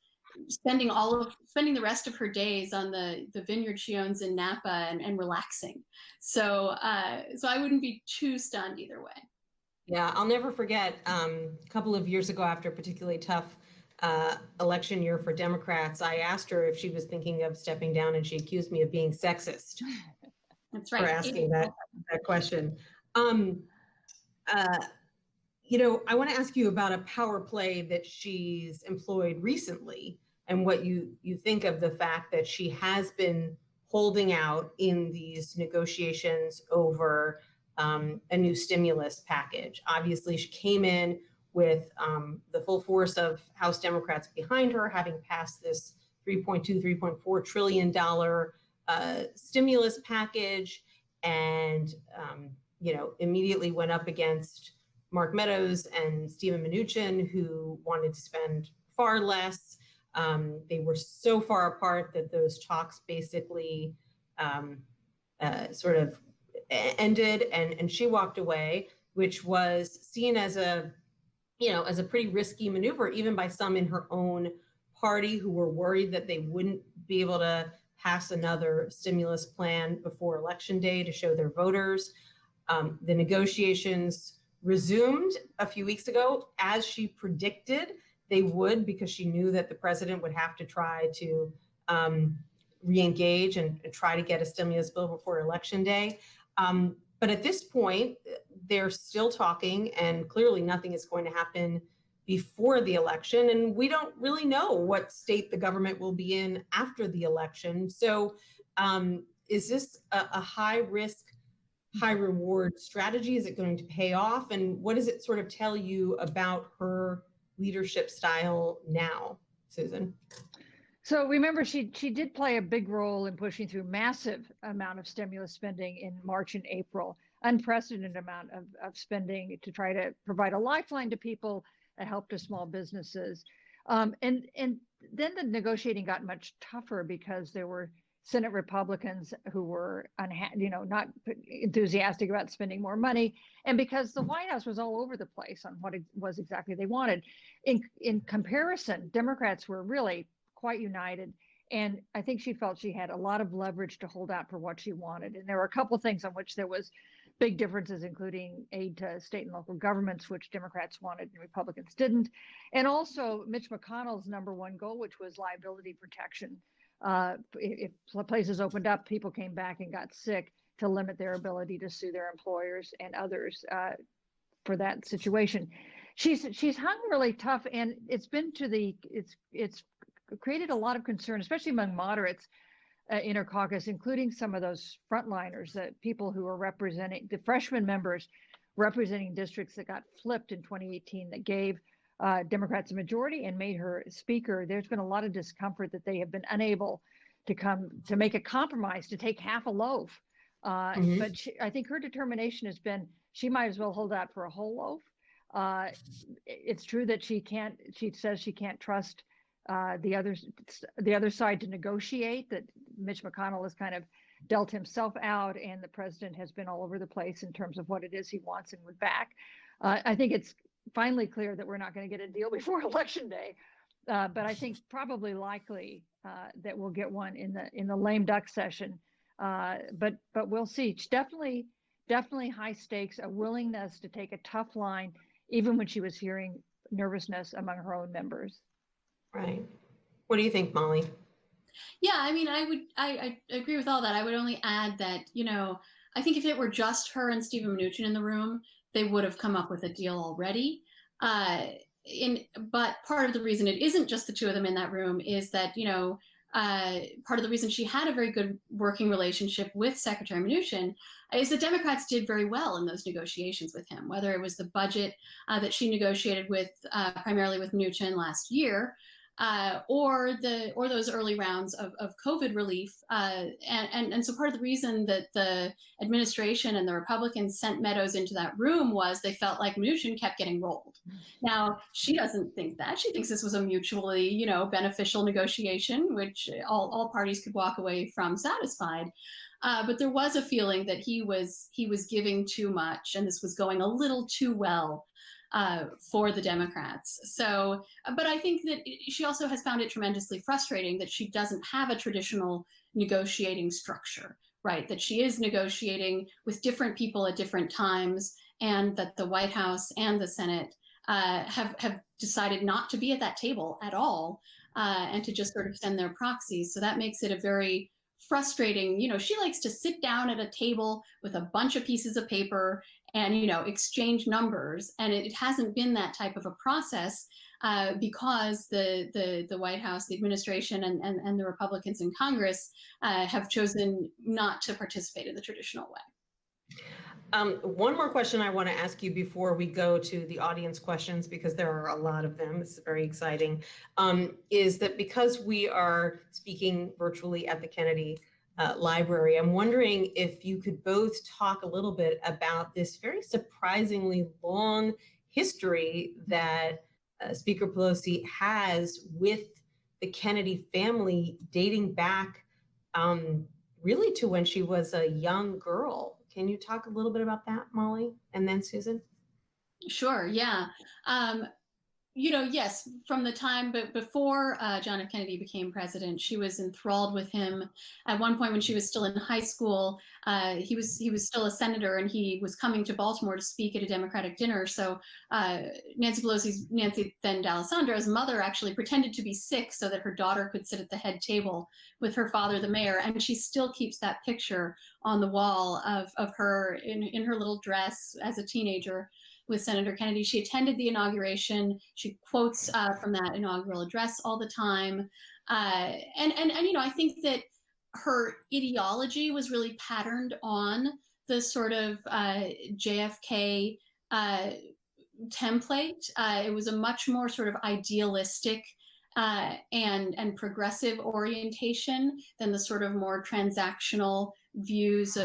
spending the rest of her days on the vineyard she owns in Napa and relaxing. So I wouldn't be too stunned either way. Yeah, I'll never forget a couple of years ago, after a particularly tough election year for Democrats, I asked her if she was thinking of stepping down, and she accused me of being sexist. That's right. For asking that question. I want to ask you about a power play that she's employed recently, and what you think of the fact that she has been holding out in these negotiations over a new stimulus package. Obviously, she came in with the full force of House Democrats behind her, having passed this $3.4 trillion stimulus package, and immediately went up against Mark Meadows and Stephen Mnuchin, who wanted to spend far less. They were so far apart that those talks basically sort of ended, and she walked away, which was seen as a pretty risky maneuver, even by some in her own party who were worried that they wouldn't be able to pass another stimulus plan before Election Day to show their voters. The negotiations resumed a few weeks ago, as she predicted they would, because she knew that the president would have to try to re-engage and try to get a stimulus bill before Election Day. But at this point, they're still talking, and clearly nothing is going to happen before the election. And we don't really know what state the government will be in after the election. So is this a high risk, high reward strategy? Is it going to pay off? And what does it sort of tell you about her leadership style now, Susan? So remember, she did play a big role in pushing through massive amount of stimulus spending in March and April, unprecedented amount of spending to try to provide a lifeline to people, that help to small businesses. And then the negotiating got much tougher because there were Senate Republicans who were not enthusiastic about spending more money, and because the White House was all over the place on what it was exactly they wanted. In comparison, Democrats were really quite united, and I think she felt she had a lot of leverage to hold out for what she wanted. And there were a couple of things on which there was big differences, including aid to state and local governments, which Democrats wanted and Republicans didn't. And also Mitch McConnell's number one goal, which was liability protection. If places opened up, people came back and got sick, to limit their ability to sue their employers and others for that situation. She's hung really tough, and it's created a lot of concern, especially among moderates in her caucus, including some of those frontliners, the people who are representing the freshman members representing districts that got flipped in 2018 that gave Democrats a majority and made her speaker. There's been a lot of discomfort that they have been unable to make a compromise to take half a loaf. But I think her determination has been, she might as well hold out for a whole loaf. It's true that she says she can't trust the other side to negotiate, that Mitch McConnell has kind of dealt himself out, and the president has been all over the place in terms of what it is he wants and would back. I think it's finally clear that we're not going to get a deal before Election Day, but I think probably likely that we'll get one in the lame duck session. But we'll see. It's definitely high stakes, a willingness to take a tough line, even when she was hearing nervousness among her own members. Right. What do you think, Molly? Yeah, I mean, I agree with all that. I would only add that, I think if it were just her and Stephen Mnuchin in the room, they would have come up with a deal already. Uh, but part of the reason it isn't just the two of them in that room is that, part of the reason she had a very good working relationship with Secretary Mnuchin is the Democrats did very well in those negotiations with him, whether it was the budget that she negotiated with primarily with Mnuchin last year, or those early rounds of COVID relief. And so part of the reason that the administration and the Republicans sent Meadows into that room was they felt like Mnuchin kept getting rolled. Now, she doesn't think that. She thinks this was a mutually, beneficial negotiation, which all parties could walk away from satisfied. But there was a feeling that he was giving too much, and this was going a little too well for the Democrats. So, but I think that she also has found it tremendously frustrating that she doesn't have a traditional negotiating structure, right? That she is negotiating with different people at different times, and that the White House and the Senate have decided not to be at that table at all, and to just sort of send their proxies. So that makes it a very frustrating, she likes to sit down at a table with a bunch of pieces of paper and, exchange numbers. And it hasn't been that type of a process because the White House, the administration, and the Republicans in Congress have chosen not to participate in the traditional way. One more question I want to ask you before we go to the audience questions, because there are a lot of them. It's very exciting. Is that because we are speaking virtually at the Kennedy Library, I'm wondering if you could both talk a little bit about this very surprisingly long history that Speaker Pelosi has with the Kennedy family, dating back really to when she was a young girl. Can you talk a little bit about that, Molly, and then Susan? Sure, yeah. Yes, from the time, but before John F. Kennedy became president, she was enthralled with him. At one point, when she was still in high school, he was still a senator, and he was coming to Baltimore to speak at a Democratic dinner. So Nancy then D'Alessandro's mother actually pretended to be sick so that her daughter could sit at the head table with her father, the mayor. And she still keeps that picture on the wall of her in her little dress as a teenager with Senator Kennedy. She attended the inauguration. She quotes from that inaugural address all the time. And I think that her ideology was really patterned on the sort of JFK template. It was a much more sort of idealistic and progressive orientation than the sort of more transactional views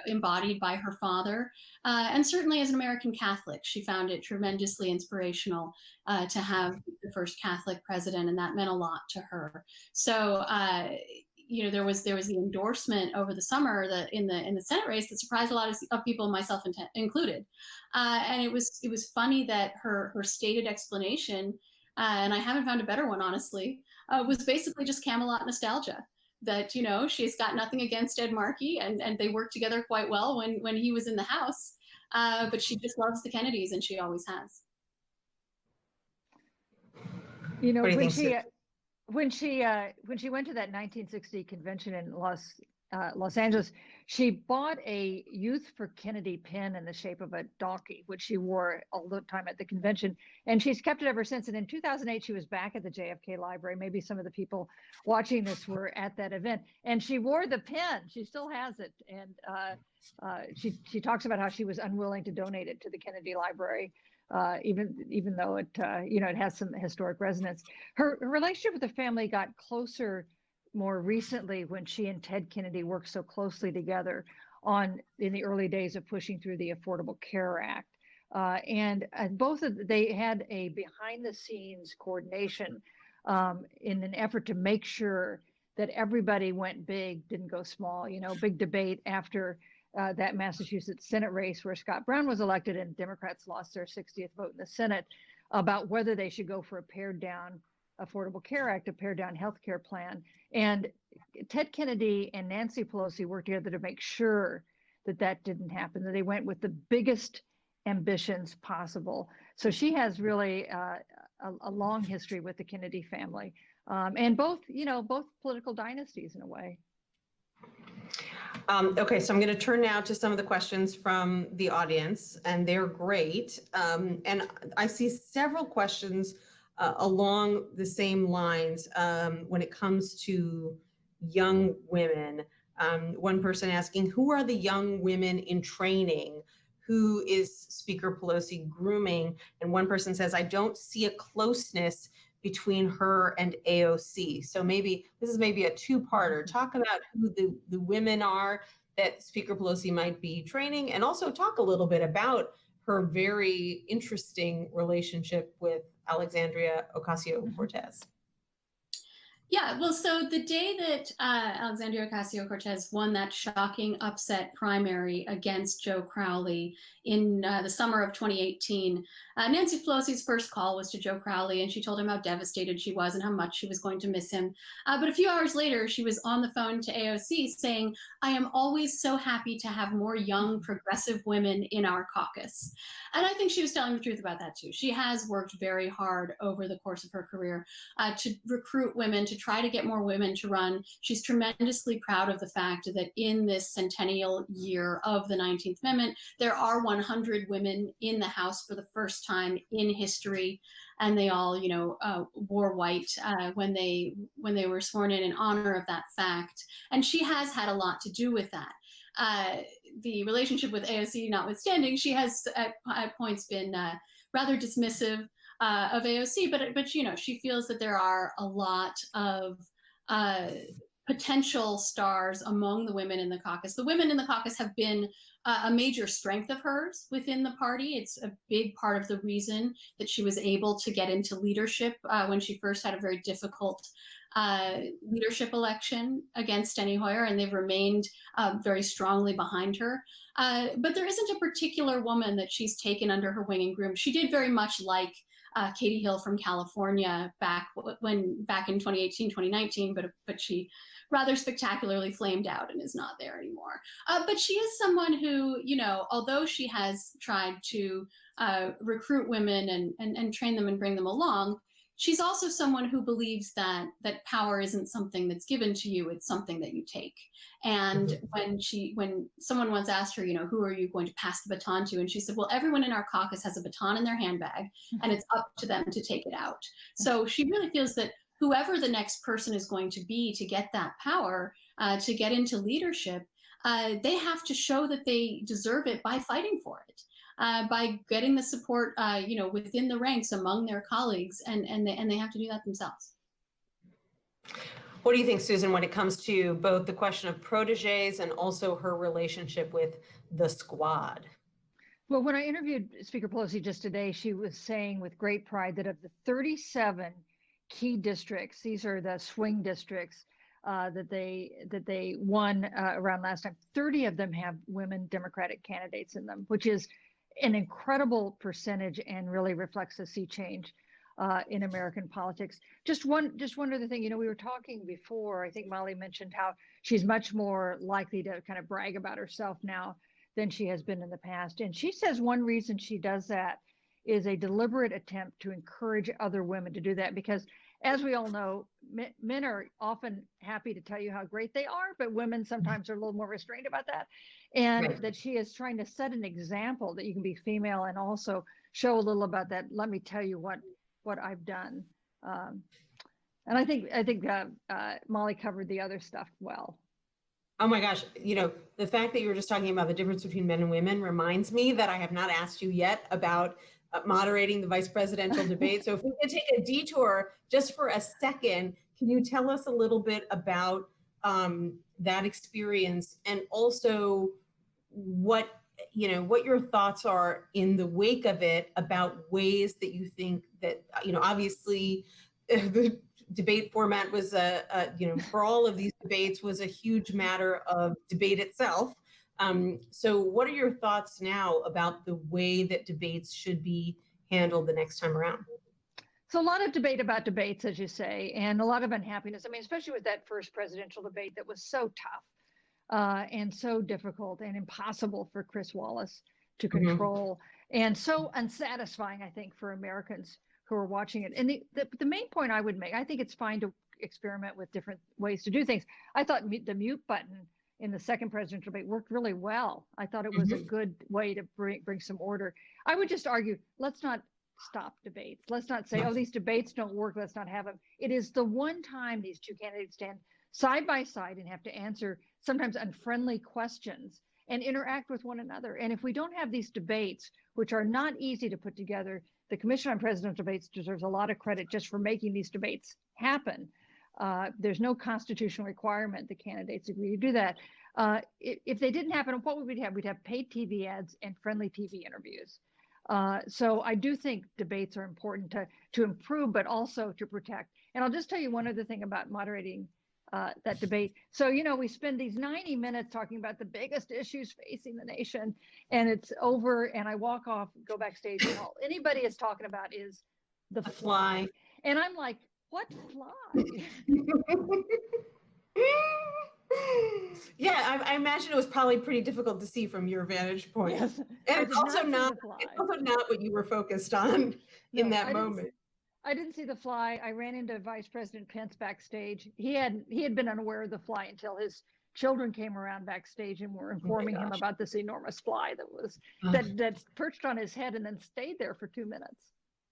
embodied by her father. And certainly as an American Catholic, she found it tremendously inspirational to have the first Catholic president, and that meant a lot to her. So, there was the endorsement over the summer in the Senate race that surprised a lot of people, myself included. And it was funny that her stated explanation, and I haven't found a better one, honestly, was basically just Camelot nostalgia. That, she's got nothing against Ed Markey, and they worked together quite well when he was in the House, but she just loves the Kennedys, and she always has. When she went to that 1960 convention in Los Angeles, she bought a Youth for Kennedy pin in the shape of a donkey, which she wore all the time at the convention. And she's kept it ever since. And in 2008, she was back at the JFK Library. Maybe some of the people watching this were at that event. And she wore the pin. She still has it. And she talks about how she was unwilling to donate it to the Kennedy Library, even though it it has some historic resonance. Her relationship with the family got closer more recently when she and Ted Kennedy worked so closely together in the early days of pushing through the Affordable Care Act. And they had a behind the scenes coordination in an effort to make sure that everybody went big, didn't go small. Big debate after that Massachusetts Senate race where Scott Brown was elected and Democrats lost their 60th vote in the Senate about whether they should go for a pared down Affordable Care Act, a pared down healthcare plan. And Ted Kennedy and Nancy Pelosi worked together to make sure that didn't happen, that they went with the biggest ambitions possible. So she has really a long history with the Kennedy family. and both, both political dynasties in a way. Okay, so I'm going to turn now to some of the questions from the audience, and they're great. And I see several questions along the same lines when it comes to young women. One person asking, who are the young women in training? Who is Speaker Pelosi grooming? And one person says, I don't see a closeness between her and AOC. So maybe this is maybe a two-parter. Talk about who the women are that Speaker Pelosi might be training, and also talk a little bit about her very interesting relationship with Alexandria Ocasio-Cortez. Yeah, well, so the day that Alexandria Ocasio-Cortez won that shocking upset primary against Joe Crowley in the summer of 2018, Nancy Pelosi's first call was to Joe Crowley, and she told him how devastated she was and how much she was going to miss him. But a few hours later, she was on the phone to AOC saying, I am always so happy to have more young progressive women in our caucus. And I think she was telling the truth about that too. She has worked very hard over the course of her career to recruit women, to try to get more women to run. She's tremendously proud of the fact that in this centennial year of the 19th Amendment, there are 100 women in the House for the first time in history, and they all, wore white when they were sworn in honor of that fact. And she has had a lot to do with that. The relationship with AOC notwithstanding, she has at points been rather dismissive of AOC, but she feels that there are a lot of potential stars among the women in the caucus. The women in the caucus have been a major strength of hers within the party. It's a big part of the reason that she was able to get into leadership when she first had a very difficult leadership election against Steny Hoyer, and they've remained very strongly behind her. But there isn't a particular woman that she's taken under her wing and groomed. She did very much like Katie Hill from California back in 2018, 2019, but she rather spectacularly flamed out and is not there anymore. But she is someone who, although she has tried to recruit women and train them and bring them along, she's also someone who believes that power isn't something that's given to you, it's something that you take. And when someone once asked her, who are you going to pass the baton to? And she said, well, everyone in our caucus has a baton in their handbag, and it's up to them to take it out. So she really feels that whoever the next person is going to be to get that power, to get into leadership, they have to show that they deserve it by fighting for it. By getting the support, within the ranks among their colleagues, and they have to do that themselves. What do you think, Susan, when it comes to both the question of proteges and also her relationship with the squad? Well, when I interviewed Speaker Pelosi just today, she was saying with great pride that of the 37 key districts, these are the swing districts that they won around last time, 30 of them have women Democratic candidates in them, which is an incredible percentage and really reflects a sea change in American politics. Just one other thing, we were talking before, I think Molly mentioned how she's much more likely to kind of brag about herself now than she has been in the past. And she says one reason she does that is a deliberate attempt to encourage other women to do that, because as we all know, men are often happy to tell you how great they are, but women sometimes are a little more restrained about that. And right. That she is trying to set an example that you can be female and also show a little about that. Let me tell you what I've done. And I think Molly covered the other stuff well. Oh my gosh, the fact that you were just talking about the difference between men and women reminds me that I have not asked you yet about moderating the vice presidential debate. So if we could take a detour just for a second, can you tell us a little bit about that experience, and also what your thoughts are in the wake of it about ways that you think that, obviously the debate format was for all of these debates was a huge matter of debate itself. So what are your thoughts now about the way that debates should be handled the next time around? So a lot of debate about debates, as you say, and a lot of unhappiness. I mean, especially with that first presidential debate that was so tough and so difficult and impossible for Chris Wallace to control, and so unsatisfying, I think, for Americans who are watching it. And the main point I would make, I think it's fine to experiment with different ways to do things. I thought the mute button in the second presidential debate worked really well. I thought it was a good way to bring some order. I would just argue, let's not stop debates. Let's not say, oh, these debates don't work, let's not have them. It is the one time these two candidates stand side by side and have to answer sometimes unfriendly questions and interact with one another. And if we don't have these debates, which are not easy to put together, the Commission on Presidential Debates deserves a lot of credit just for making these debates happen. There's no constitutional requirement the candidates agree to do that. If they didn't happen, what would we have? We'd have paid TV ads and friendly TV interviews. So I do think debates are important to improve, but also to protect. And I'll just tell you one other thing about moderating that debate. So, you know, we spend these 90 minutes talking about the biggest issues facing the nation, and it's over, and I walk off, go backstage, and all anybody is talking about is the fly. And I'm like, what fly? Yeah, I imagine it was probably pretty difficult to see from your vantage point. Yes, and it's also not what you were focused on in that moment. I didn't see the fly. I ran into Vice President Pence backstage. He had been unaware of the fly until his children came around backstage and were informing him about this enormous fly that was that perched on his head and then stayed there for 2 minutes.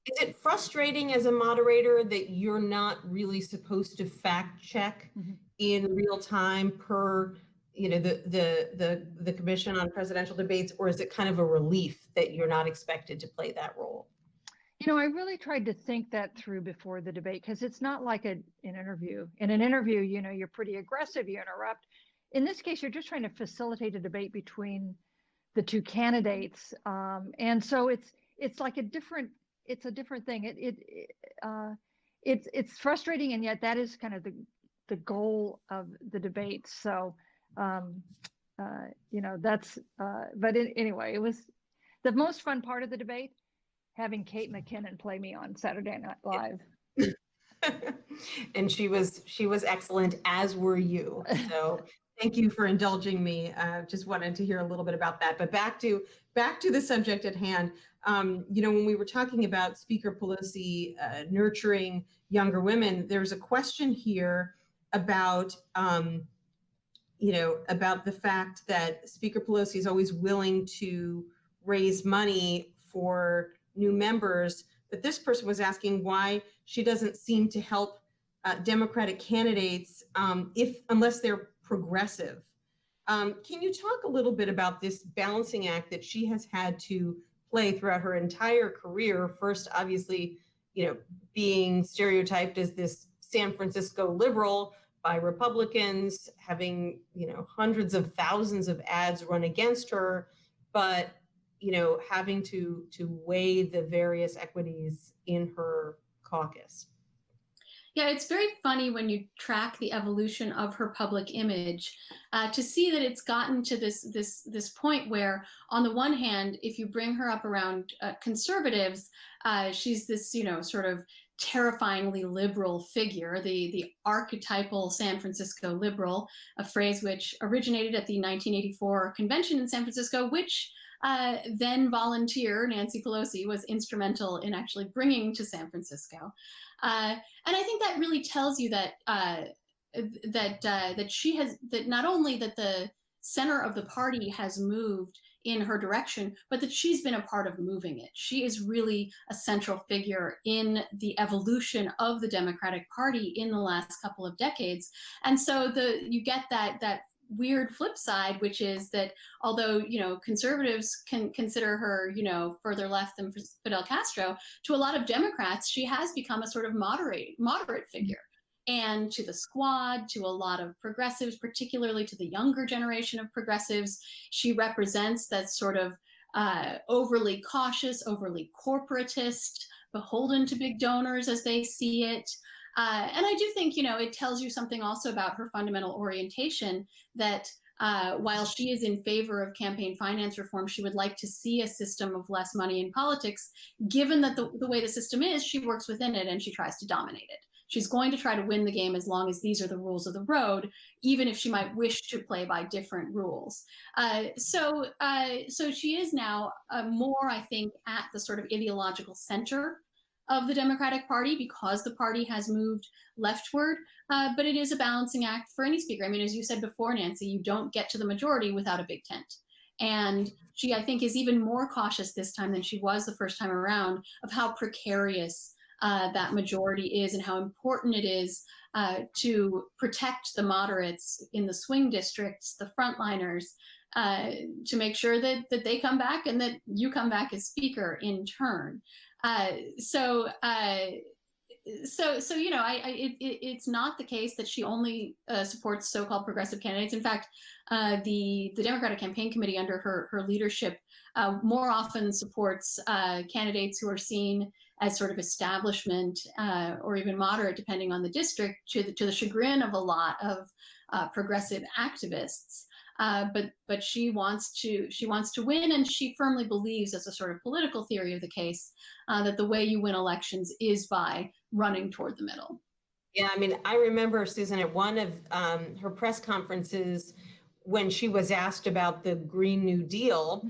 Is it frustrating as a moderator that you're not really supposed to fact check in real time per, you know, the Commission on Presidential Debates, or is it kind of a relief that you're not expected to play that role? You know, I really tried to think that through before the debate, because it's not like an interview. In an interview, you know, you're pretty aggressive, you interrupt. In this case, you're just trying to facilitate a debate between the two candidates. And so it's like a different thing. It's frustrating, and yet that is kind of the goal of the debate. So, you know, that's, but anyway, it was the most fun part of the debate, having Kate McKinnon play me on Saturday Night Live. And she was excellent, as were you. So thank you for indulging me. Just wanted to hear a little bit about that. But back to the subject at hand. You know, when we were talking about Speaker Pelosi nurturing younger women, there's a question here about, you know, about the fact that Speaker Pelosi is always willing to raise money for new members, but this person was asking why she doesn't seem to help Democratic candidates unless they're progressive. Can you talk a little bit about this balancing act that she has had to play throughout her entire career? First, obviously, you know, being stereotyped as this San Francisco liberal by Republicans, having, you know, hundreds of thousands of ads run against her, but you know, having to weigh the various equities in her caucus. Yeah, it's very funny when you track the evolution of her public image to see that it's gotten to this point where, on the one hand, if you bring her up around conservatives, she's this, you know, sort of terrifyingly liberal figure, the archetypal San Francisco liberal, a phrase which originated at the 1984 convention in San Francisco, which then volunteer Nancy Pelosi was instrumental in actually bringing to San Francisco. And I think that really tells you that that she has, that not only that the center of the party has moved in her direction, but that she's been a part of moving it. She is really a central figure in the evolution of the Democratic Party in the last couple of decades. And so you get that weird flip side, which is that although, you know, conservatives can consider her, you know, further left than Fidel Castro, to a lot of Democrats, she has become a sort of moderate figure. And to the squad, to a lot of progressives, particularly to the younger generation of progressives, she represents that sort of overly cautious, overly corporatist, beholden to big donors as they see it. And I do think, you know, it tells you something also about her fundamental orientation, that while she is in favor of campaign finance reform, she would like to see a system of less money in politics. Given that the way the system is, she works within it and she tries to dominate it. She's going to try to win the game as long as these are the rules of the road, even if she might wish to play by different rules. So she is now more, I think, at the sort of ideological center of the Democratic Party because the party has moved leftward. But it is a balancing act for any speaker. I mean, as you said before, Nancy, you don't get to the majority without a big tent. And she, I think, is even more cautious this time than she was the first time around of how precarious that majority is and how important it is to protect the moderates in the swing districts, the frontliners, to make sure that they come back and that you come back as speaker in turn. So you know, it's not the case that she only supports so-called progressive candidates. In fact, the Democratic Campaign Committee under her leadership more often supports candidates who are seen as sort of establishment or even moderate, depending on the district, to the chagrin of a lot of progressive activists. But she wants to win, and she firmly believes, as a sort of political theory of the case, that the way you win elections is by running toward the middle. Yeah, I mean, I remember, Susan, at one of her press conferences when she was asked about the Green New Deal,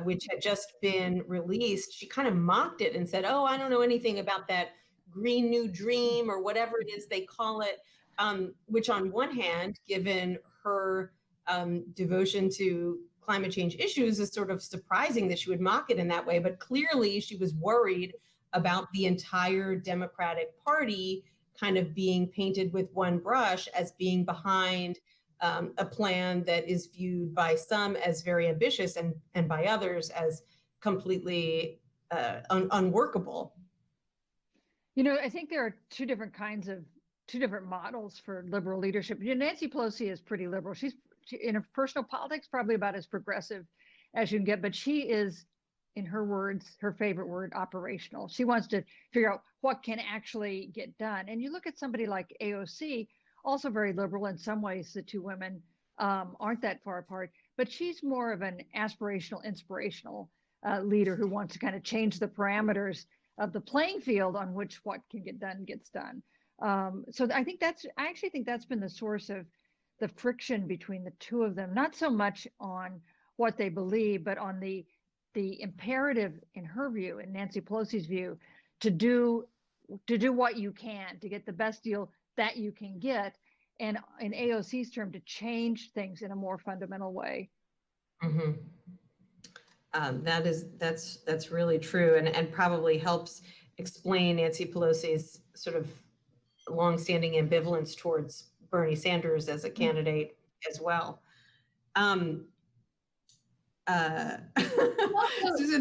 which had just been released, she kind of mocked it and said, "Oh, I don't know anything about that Green New Dream," or whatever it is they call it, which on one hand, given her devotion to climate change issues, is sort of surprising that she would mock it in that way. But clearly she was worried about the entire Democratic Party kind of being painted with one brush as being behind a plan that is viewed by some as very ambitious and by others as completely unworkable. You know, I think there are two different models for liberal leadership. You know, Nancy Pelosi is pretty liberal. She, in her personal politics, probably about as progressive as you can get, but she is, in her words, her favorite word, operational. She wants to figure out what can actually get done. And you look at somebody like AOC, also very liberal in some ways. The two women aren't that far apart, but she's more of an aspirational, inspirational leader who wants to kind of change the parameters of the playing field on which what can get done gets done. So I actually think that's been the source of the friction between the two of them, not so much on what they believe, but on the imperative, in her view, in Nancy Pelosi's view, to do what you can to get the best deal that you can get, and in AOC's term, to change things in a more fundamental way. Mm-hmm. That's really true, and probably helps explain Nancy Pelosi's sort of longstanding ambivalence towards Bernie Sanders as a candidate as well. Susan,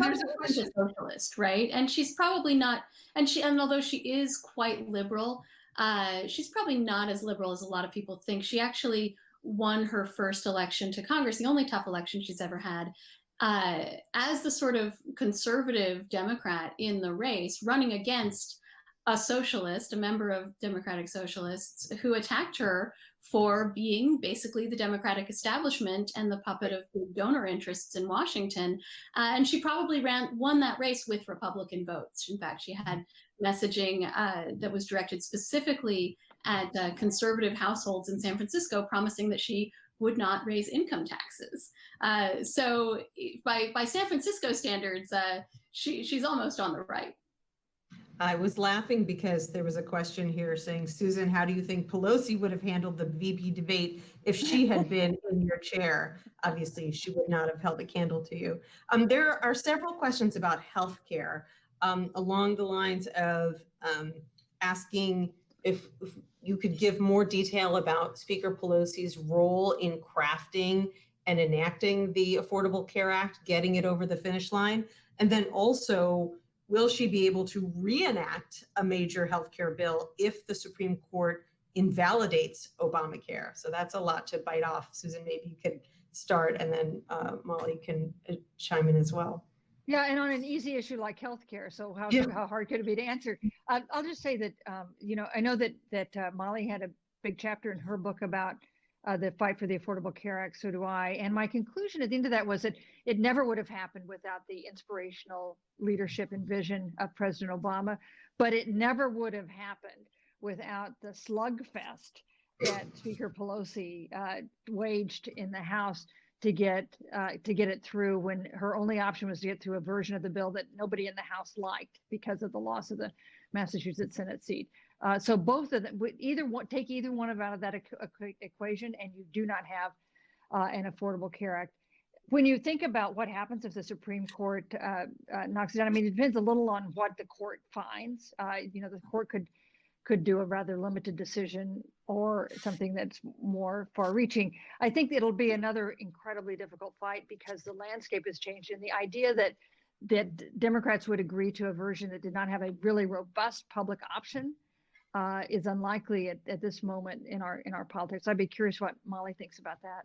there's a question. Socialist, right? And she's probably not, and although she is quite liberal, she's probably not as liberal as a lot of people think. She actually won her first election to Congress, the only tough election she's ever had, as the sort of conservative Democrat in the race, running against a socialist, a member of Democratic Socialists, who attacked her for being basically the Democratic establishment and the puppet of the donor interests in Washington. And she probably won that race with Republican votes. In fact, she had messaging that was directed specifically at conservative households in San Francisco, promising that she would not raise income taxes. So by San Francisco standards, she's almost on the right. I was laughing because there was a question here saying, Susan, how do you think Pelosi would have handled the VP debate if she had been in your chair? Obviously, she would not have held a candle to you. There are several questions about healthcare along the lines of asking if you could give more detail about Speaker Pelosi's role in crafting and enacting the Affordable Care Act, getting it over the finish line, and then also, will she be able to reenact a major healthcare bill if the Supreme Court invalidates Obamacare? So that's a lot to bite off. Susan, maybe you could start, and then Molly can chime in as well. Yeah, and on an easy issue like healthcare, so how hard could it be to answer? I'll just say that you know, I know that Molly had a big chapter in her book about the fight for the Affordable Care Act. So do I. And my conclusion at the end of that was that it never would have happened without the inspirational leadership and vision of President Obama, but it never would have happened without the slugfest that Speaker Pelosi waged in the House to get it through, when her only option was to get through a version of the bill that nobody in the House liked because of the loss of the Massachusetts Senate seat. So both of them would take either one out of that equation, and you do not have an Affordable Care Act. When you think about what happens if the Supreme Court knocks it down, I mean, it depends a little on what the court finds. The court could do a rather limited decision or something that's more far-reaching. I think it'll be another incredibly difficult fight because the landscape has changed, and the idea that Democrats would agree to a version that did not have a really robust public option is unlikely at this moment in our politics. I'd be curious what Molly thinks about that.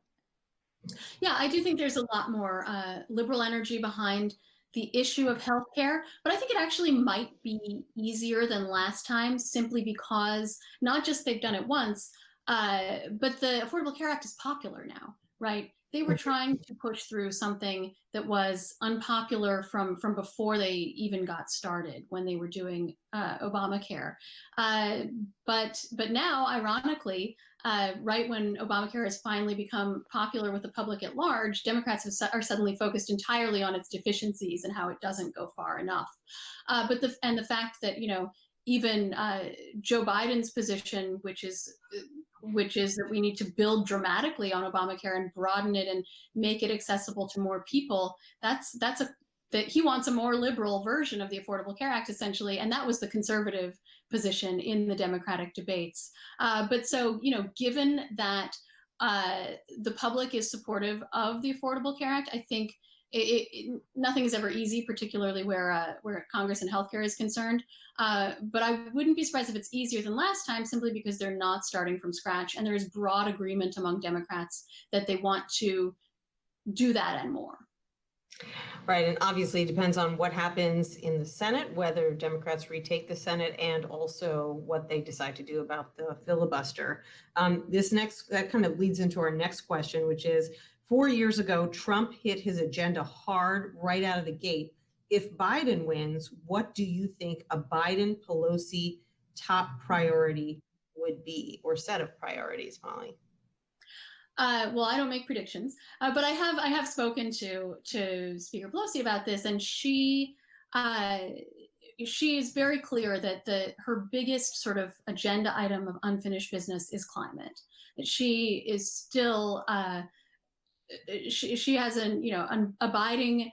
Yeah, I do think there's a lot more liberal energy behind the issue of healthcare, but I think it actually might be easier than last time simply because not just they've done it once, but the Affordable Care Act is popular now, right? They were trying to push through something that was unpopular from before they even got started when they were doing Obamacare. But now, ironically, right when Obamacare has finally become popular with the public at large, Democrats are suddenly focused entirely on its deficiencies and how it doesn't go far enough. But the fact that even Joe Biden's position, which is that we need to build dramatically on Obamacare and broaden it and make it accessible to more people. That he wants a more liberal version of the Affordable Care Act, essentially, and that was the conservative position in the Democratic debates. But so, given that the public is supportive of the Affordable Care Act, I think nothing is ever easy, particularly where Congress and healthcare is concerned. But I wouldn't be surprised if it's easier than last time, simply because they're not starting from scratch, and there's broad agreement among Democrats that they want to do that and more. Right, and obviously it depends on what happens in the Senate, whether Democrats retake the Senate, and also what they decide to do about the filibuster. That kind of leads into our next question, which is, 4 years ago, Trump hit his agenda hard right out of the gate. If Biden wins, what do you think a Biden-Pelosi top priority would be, or set of priorities, Molly? Well, I don't make predictions, but I have spoken to Speaker Pelosi about this, and she is very clear that her biggest sort of agenda item of unfinished business is climate. She is still she has an abiding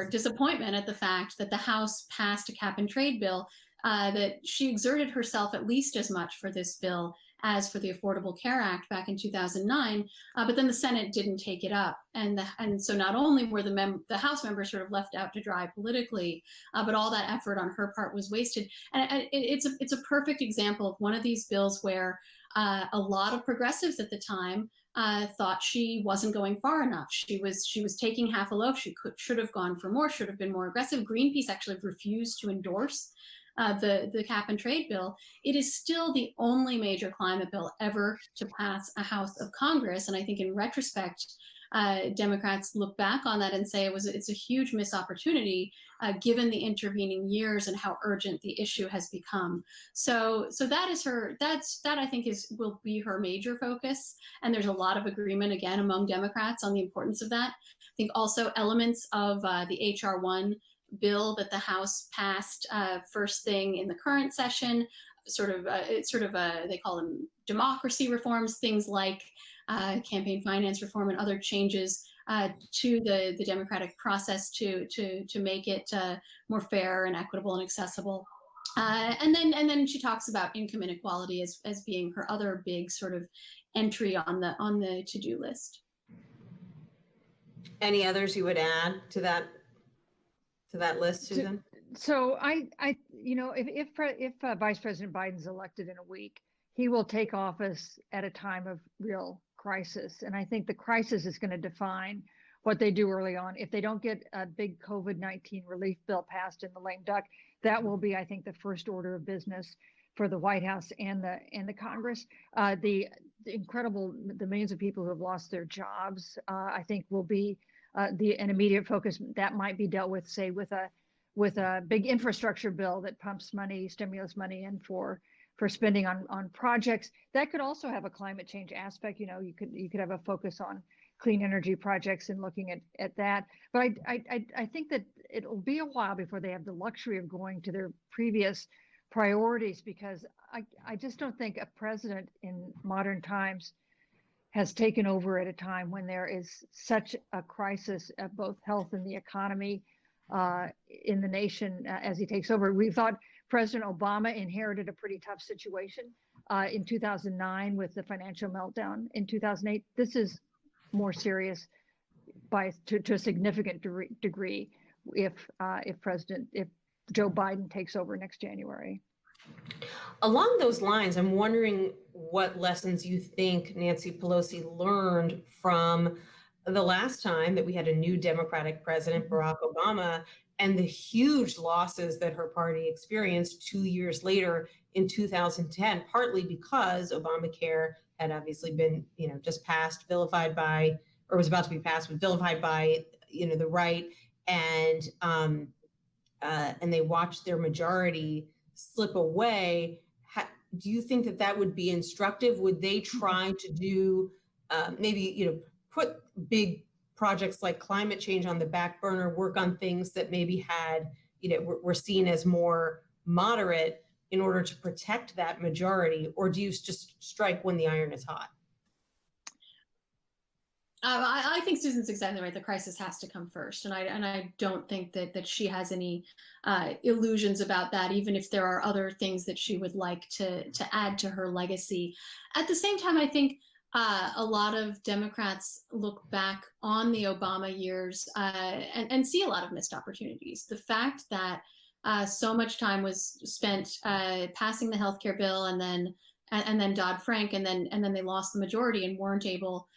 disappointment at the fact that the House passed a cap and trade bill, that she exerted herself at least as much for this bill as for the Affordable Care Act back in 2009, but then the Senate didn't take it up, and so not only were the House members sort of left out to dry politically, but all that effort on her part was wasted. And it's a perfect example of one of these bills where a lot of progressives at the time thought she wasn't going far enough. She was taking half a loaf. She should have gone for more, should have been more aggressive. Greenpeace actually refused to endorse the cap and trade bill. It is still the only major climate bill ever to pass a House of Congress. And I think in retrospect, Democrats look back on that and say it's a huge missed opportunity given the intervening years and how urgent the issue has become. So that I think will be her major focus. And there's a lot of agreement again among Democrats on the importance of that. I think also elements of the HR 1 bill that the House passed first thing in the current session, they call them democracy reforms, things like campaign finance reform and other changes to the democratic process to make it more fair and equitable and accessible. And then she talks about income inequality as being her other big sort of entry on the to-do list. Any others you would add to that list, Susan? So if Vice President Biden's elected in a week, he will take office at a time of real crisis. And I think the crisis is going to define what they do early on. If they don't get a big COVID-19 relief bill passed in the lame duck, that will be, I think, the first order of business for the White House and the Congress. The millions of people who have lost their jobs, I think, will be an immediate focus. That might be dealt with, say, with a big infrastructure bill that pumps stimulus money in for spending on projects. That could also have a climate change aspect. You could have a focus on clean energy projects and looking at that. But I think that it'll be a while before they have the luxury of going to their previous priorities, because I just don't think a president in modern times has taken over at a time when there is such a crisis of both health and the economy in the nation as he takes over. We thought President Obama inherited a pretty tough situation in 2009 with the financial meltdown in 2008. This is more serious to a significant degree if Joe Biden takes over next January. Along those lines, I'm wondering what lessons you think Nancy Pelosi learned from the last time that we had a new Democratic president, Barack Obama, and the huge losses that her party experienced 2 years later in 2010, partly because Obamacare had obviously been, just passed, vilified by, or was about to be passed, but vilified by, the right, and they watched their majority slip away. Do you think that would be instructive? Would they try to do maybe, put big projects like climate change on the back burner, work on things that maybe had, were seen as more moderate in order to protect that majority? Or do you just strike when the iron is hot? I think Susan's exactly right. The crisis has to come first, and I don't think that she has any illusions about that, even if there are other things that she would like to add to her legacy. At the same time, I think a lot of Democrats look back on the Obama years and see a lot of missed opportunities. The fact that so much time was spent passing the healthcare bill and then Dodd-Frank, and then they lost the majority and weren't able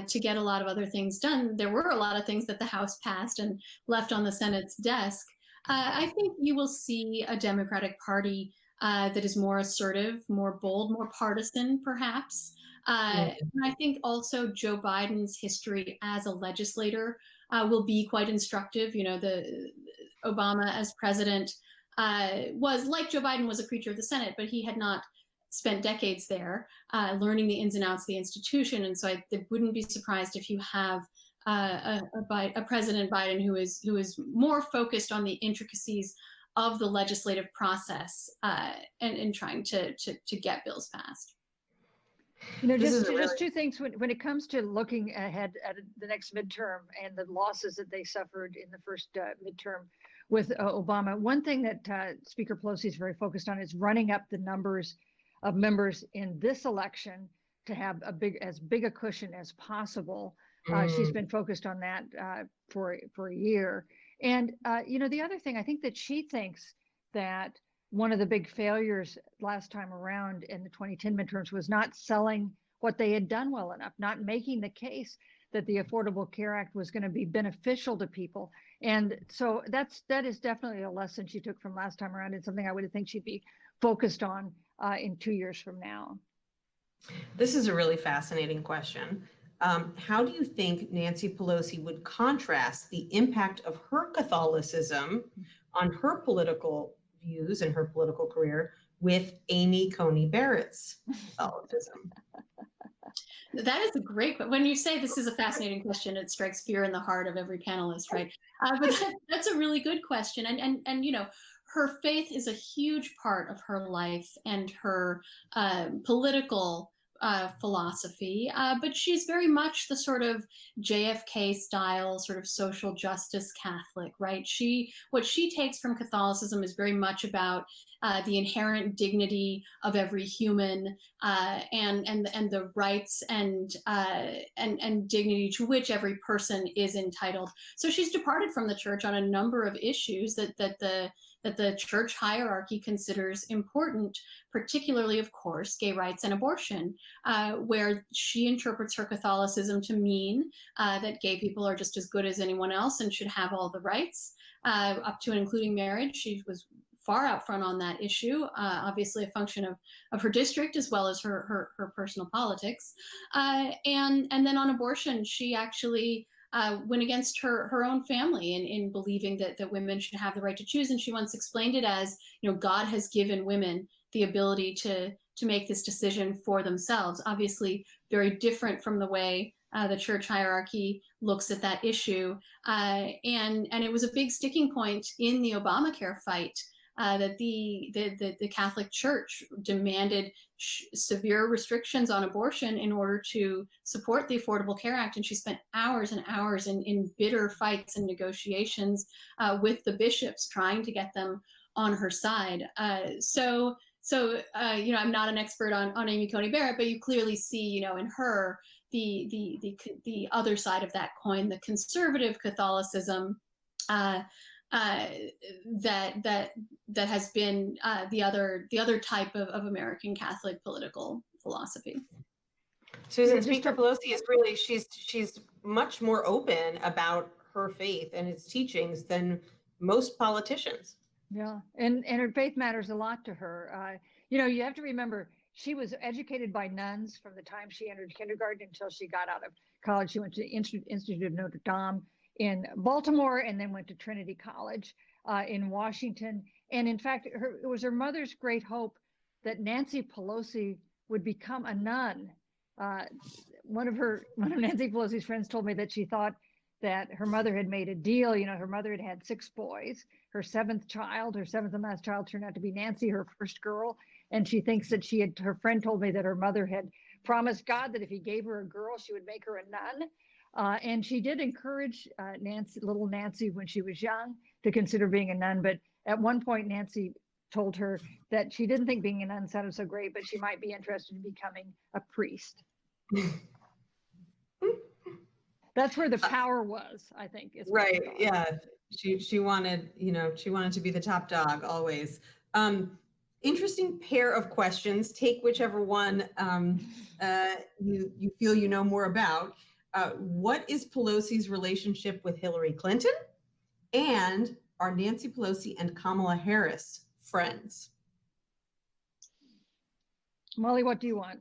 to get a lot of other things done. There were a lot of things that the House passed and left on the Senate's desk. I think you will see a Democratic Party that is more assertive, more bold, more partisan, perhaps. And I think also Joe Biden's history as a legislator will be quite instructive. The Obama as president was, like Joe Biden, was a creature of the Senate, but he had not spent decades there learning the ins and outs of the institution. And so I wouldn't be surprised if you have a President Biden who is more focused on the intricacies of the legislative process and trying to get bills passed. Just two things when it comes to looking ahead at the next midterm and the losses that they suffered in the first midterm with Obama. One thing that Speaker Pelosi is very focused on is running up the numbers of members in this election to have as big a cushion as possible. She's been focused on that for a year. And the other thing, I think that she thinks that one of the big failures last time around in the 2010 midterms was not selling what they had done well enough, not making the case that the Affordable Care Act was going to be beneficial to people. And so that is definitely a lesson she took from last time around, and something I would think she'd be focused on in 2 years from now. This is a really fascinating question. How do you think Nancy Pelosi would contrast the impact of her Catholicism on her political views and her political career with Amy Coney Barrett's Catholicism? That is a great question. When you say this is a fascinating question, it strikes fear in the heart of every panelist, right? But that's a really good question. And her faith is a huge part of her life and her political philosophy, but she's very much the sort of JFK style sort of social justice Catholic, right? What she takes from Catholicism is very much about the inherent dignity of every human and the rights and dignity to which every person is entitled. So she's departed from the church on a number of issues that the church hierarchy considers important, particularly, of course, gay rights and abortion, where she interprets her Catholicism to mean that gay people are just as good as anyone else and should have all the rights, up to and including marriage. She was far out front on that issue, obviously a function of her district as well as her personal politics. And then on abortion, she actually went against her own family in believing that women should have the right to choose. And she once explained it as, God has given women the ability to make this decision for themselves. Obviously, very different from the way the church hierarchy looks at that issue. And it was a big sticking point in the Obamacare fight. That the Catholic Church demanded severe restrictions on abortion in order to support the Affordable Care Act. And she spent hours and hours in bitter fights and negotiations with the bishops trying to get them on her side. So I'm not an expert on Amy Coney Barrett, but you clearly see, in her, the other side of that coin, the conservative Catholicism, that has been the other type of American Catholic political philosophy. Susan, Speaker Pelosi is really, she's much more open about her faith and its teachings than most politicians. Yeah, and her faith matters a lot to her. You have to remember, she was educated by nuns from the time she entered kindergarten until she got out of college. She went to the Institute of Notre Dame in Baltimore and then went to Trinity College in Washington. And in fact, it was her mother's great hope that Nancy Pelosi would become a nun. One of Nancy Pelosi's friends told me that she thought that her mother had made a deal. Her mother had 6 boys. Her seventh and last child turned out to be Nancy, her first girl. And she thinks that her friend told me that her mother had promised God that if he gave her a girl, she would make her a nun. And she did encourage little Nancy when she was young to consider being a nun. But at one point, Nancy told her that she didn't think being a nun sounded so great, but she might be interested in becoming a priest. That's where the power was, I think. Right. Yeah. She wanted, she wanted to be the top dog always. Interesting pair of questions. Take whichever one you feel you know more about. What is Pelosi's relationship with Hillary Clinton? And are Nancy Pelosi and Kamala Harris friends? Molly, what do you want?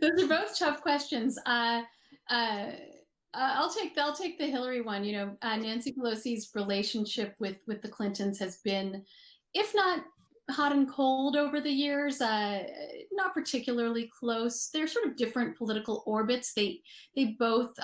Those are both tough questions. I'll take the Hillary one. Nancy Pelosi's relationship with the Clintons has been, if not hot and cold over the years, not particularly close. They're sort of different political orbits. They both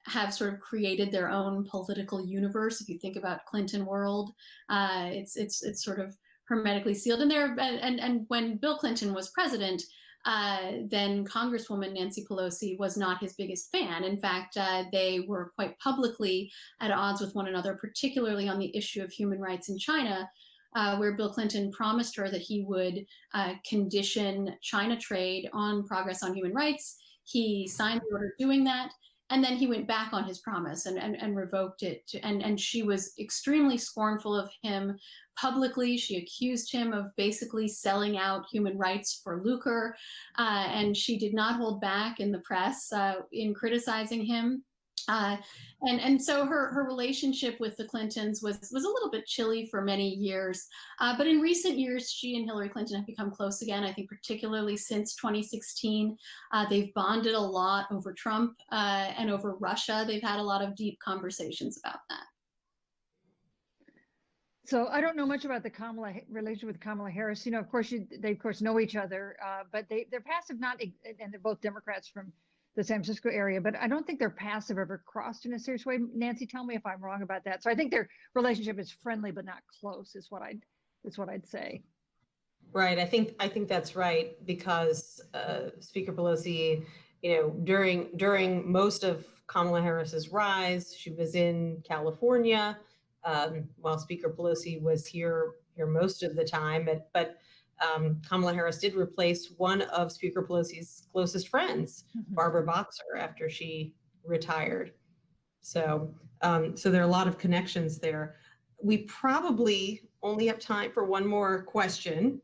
have sort of created their own political universe. If you think about Clinton world, it's sort of hermetically sealed. And when Bill Clinton was president, then Congresswoman Nancy Pelosi was not his biggest fan. In fact, they were quite publicly at odds with one another, particularly on the issue of human rights in China, where Bill Clinton promised her that he would condition China trade on progress on human rights. He signed the order doing that. And then he went back on his promise and revoked it. And she was extremely scornful of him publicly. She accused him of basically selling out human rights for lucre. And she did not hold back in the press in criticizing him. And so her relationship with the Clintons was a little bit chilly for many years. But in recent years, she and Hillary Clinton have become close again, I think particularly since 2016. They've bonded a lot over Trump and over Russia. They've had a lot of deep conversations about that. So I don't know much about the relationship with Kamala Harris. Of course, they of course know each other, but their paths have not, and they're both Democrats from the San Francisco area, but I don't think their paths have ever crossed in a serious way. Nancy, tell me if I'm wrong about that. So I think their relationship is friendly but not close, is what I'd say. Right. I think that's right, because Speaker Pelosi, during most of Kamala Harris's rise, she was in California, while Speaker Pelosi was here most of the time. But Kamala Harris did replace one of Speaker Pelosi's closest friends, Barbara Boxer, after she retired. So there are a lot of connections there. We probably only have time for one more question.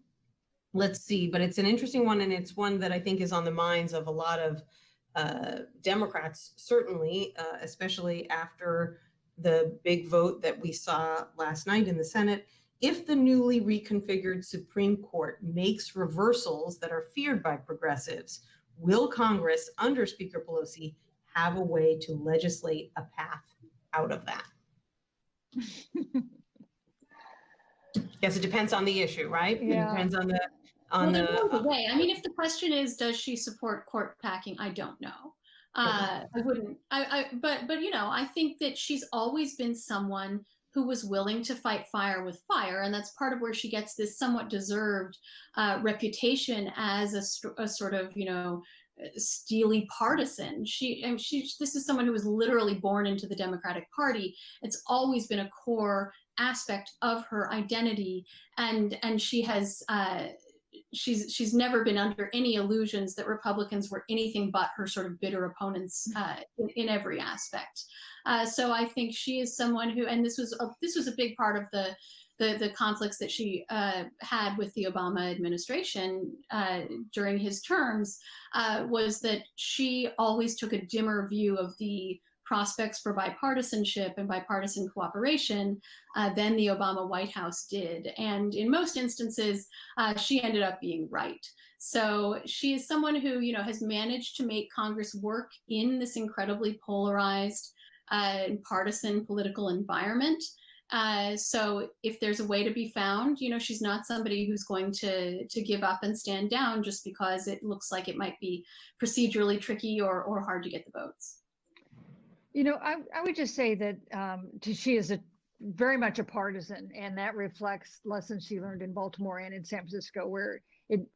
Let's see, but it's an interesting one, and it's one that I think is on the minds of a lot of Democrats, certainly, especially after the big vote that we saw last night in the Senate. If the newly reconfigured Supreme Court makes reversals that are feared by progressives, will Congress, under Speaker Pelosi, have a way to legislate a path out of that? Guess it depends on the issue, right? Yeah. It depends on Well, they're both away. I mean, if the question is, does she support court packing? I don't know. I wouldn't. But you know, I think that she's always been someone who was willing to fight fire with fire, and that's part of where she gets this somewhat deserved reputation as a sort of, you know, steely partisan. This is someone who was literally born into the Democratic Party. It's always been a core aspect of her identity, and she has. She's never been under any illusions that Republicans were anything but her sort of bitter opponents in every aspect. So I think she is someone who, and this was a big part of the conflicts that she had with the Obama administration during his terms, was that she always took a dimmer view of the prospects for bipartisanship and bipartisan cooperation than the Obama White House did. And in most instances, she ended up being right. So she is someone who, you know, has managed to make Congress work in this incredibly polarized and partisan political environment. So if there's a way to be found, you know, she's not somebody who's going to give up and stand down just because it looks like it might be procedurally tricky or hard to get the votes. You know, I would just say that she is very much a partisan, and that reflects lessons she learned in Baltimore and in San Francisco, where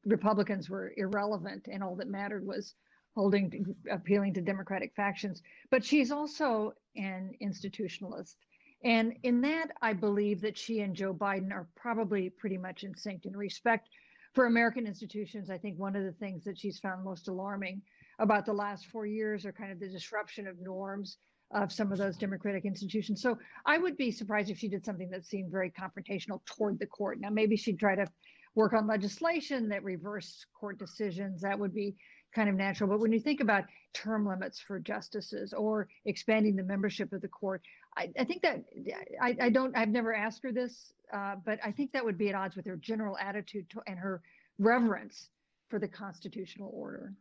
Republicans were irrelevant and all that mattered was appealing to Democratic factions. But she's also an institutionalist. And in that, I believe that she and Joe Biden are probably pretty much in sync in respect for American institutions. I think one of the things that she's found most alarming about the last 4 years are kind of the disruption of norms of some of those democratic institutions. So I would be surprised if she did something that seemed very confrontational toward the court. Now, maybe she'd try to work on legislation that reversed court decisions. That would be kind of natural. But when you think about term limits for justices or expanding the membership of the court, I think that I've never asked her this, but I think that would be at odds with her general attitude and her reverence for the constitutional order.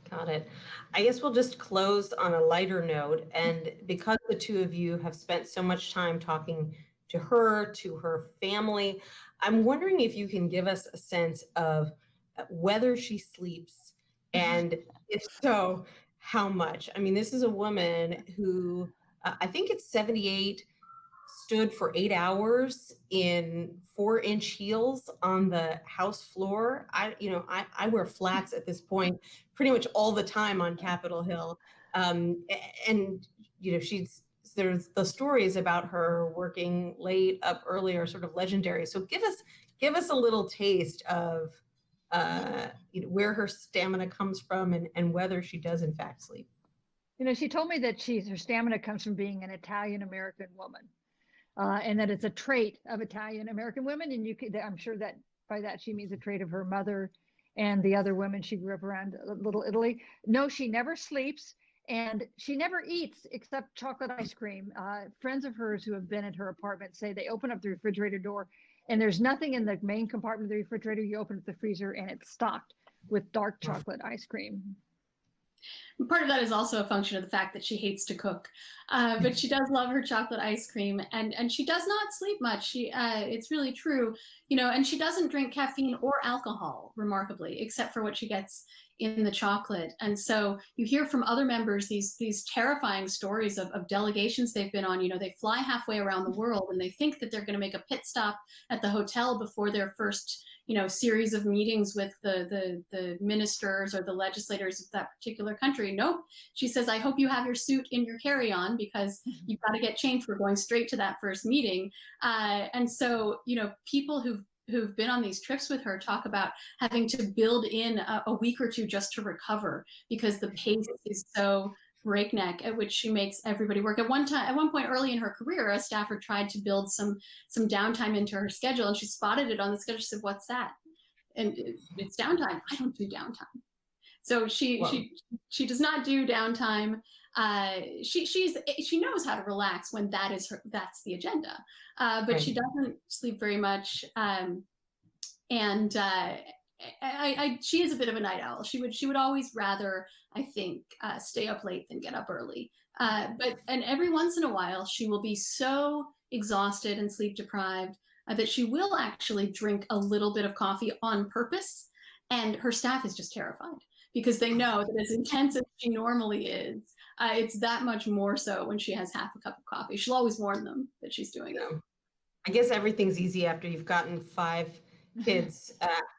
Got it. I guess we'll just close on a lighter note. And because the two of you have spent so much time talking to her family, I'm wondering if you can give us a sense of whether she sleeps, and if so, how much. I mean, this is a woman who I think it's 78, stood for 8 hours in 4-inch heels on the House floor. I wear flats at this point pretty much all the time on Capitol Hill. And, you know, there's the stories about her working late up early are sort of legendary. So give us a little taste of where her stamina comes from and whether she does in fact sleep. You know, she told me that her stamina comes from being an Italian-American woman. And that it's a trait of Italian-American women. And I'm sure that by that she means a trait of her mother and the other women she grew up around Little Italy. No, she never sleeps and she never eats except chocolate ice cream. Friends of hers who have been at her apartment say they open up the refrigerator door and there's nothing in the main compartment of the refrigerator. You open up the freezer and it's stocked with dark chocolate ice cream. Part of that is also a function of the fact that she hates to cook, but she does love her chocolate ice cream, and she does not sleep much. It's really true, you know, and she doesn't drink caffeine or alcohol, remarkably, except for what she gets in the chocolate. And so you hear from other members these terrifying stories of delegations they've been on. You know, they fly halfway around the world and they think that they're going to make a pit stop at the hotel before their first, you know, series of meetings with the ministers or the legislators of that particular country. Nope. She says, I hope you have your suit in your carry-on because you've got to get changed. We're going straight to that first meeting. And so, you know, people who've been on these trips with her talk about having to build in a week or two just to recover because the pace is so breakneck at which she makes everybody work. At one point early in her career, a staffer tried to build some downtime into her schedule, and she spotted it on the schedule. She said, "What's that?" And it's downtime. I don't do downtime. So she does not do downtime. She knows how to relax when that's the agenda, but right. She doesn't sleep very much. She is a bit of a night owl. She would always rather, I think, stay up late than get up early. And every once in a while, she will be so exhausted and sleep deprived that she will actually drink a little bit of coffee on purpose. And her staff is just terrified because they know that as intense as she normally is, it's that much more so when she has half a cup of coffee. She'll always warn them that she's doing it. I guess everything's easy after you've gotten 5 kids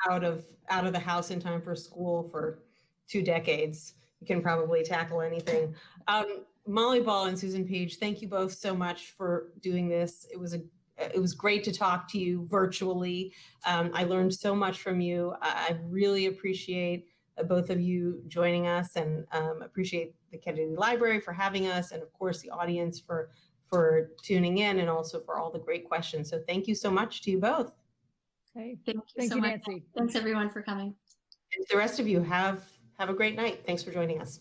out of the house in time for school for 2 decades. You can probably tackle anything. Molly Ball and Susan Page, thank you both so much for doing this. It was great to talk to you virtually. I learned so much from you. I really appreciate both of you joining us, and appreciate the Kennedy Library for having us, and of course the audience for tuning in, and also for all the great questions. So thank you so much to you both. Hey, Thank you thank so you, much. Nancy. Thanks everyone for coming. And the rest of you have a great night. Thanks for joining us.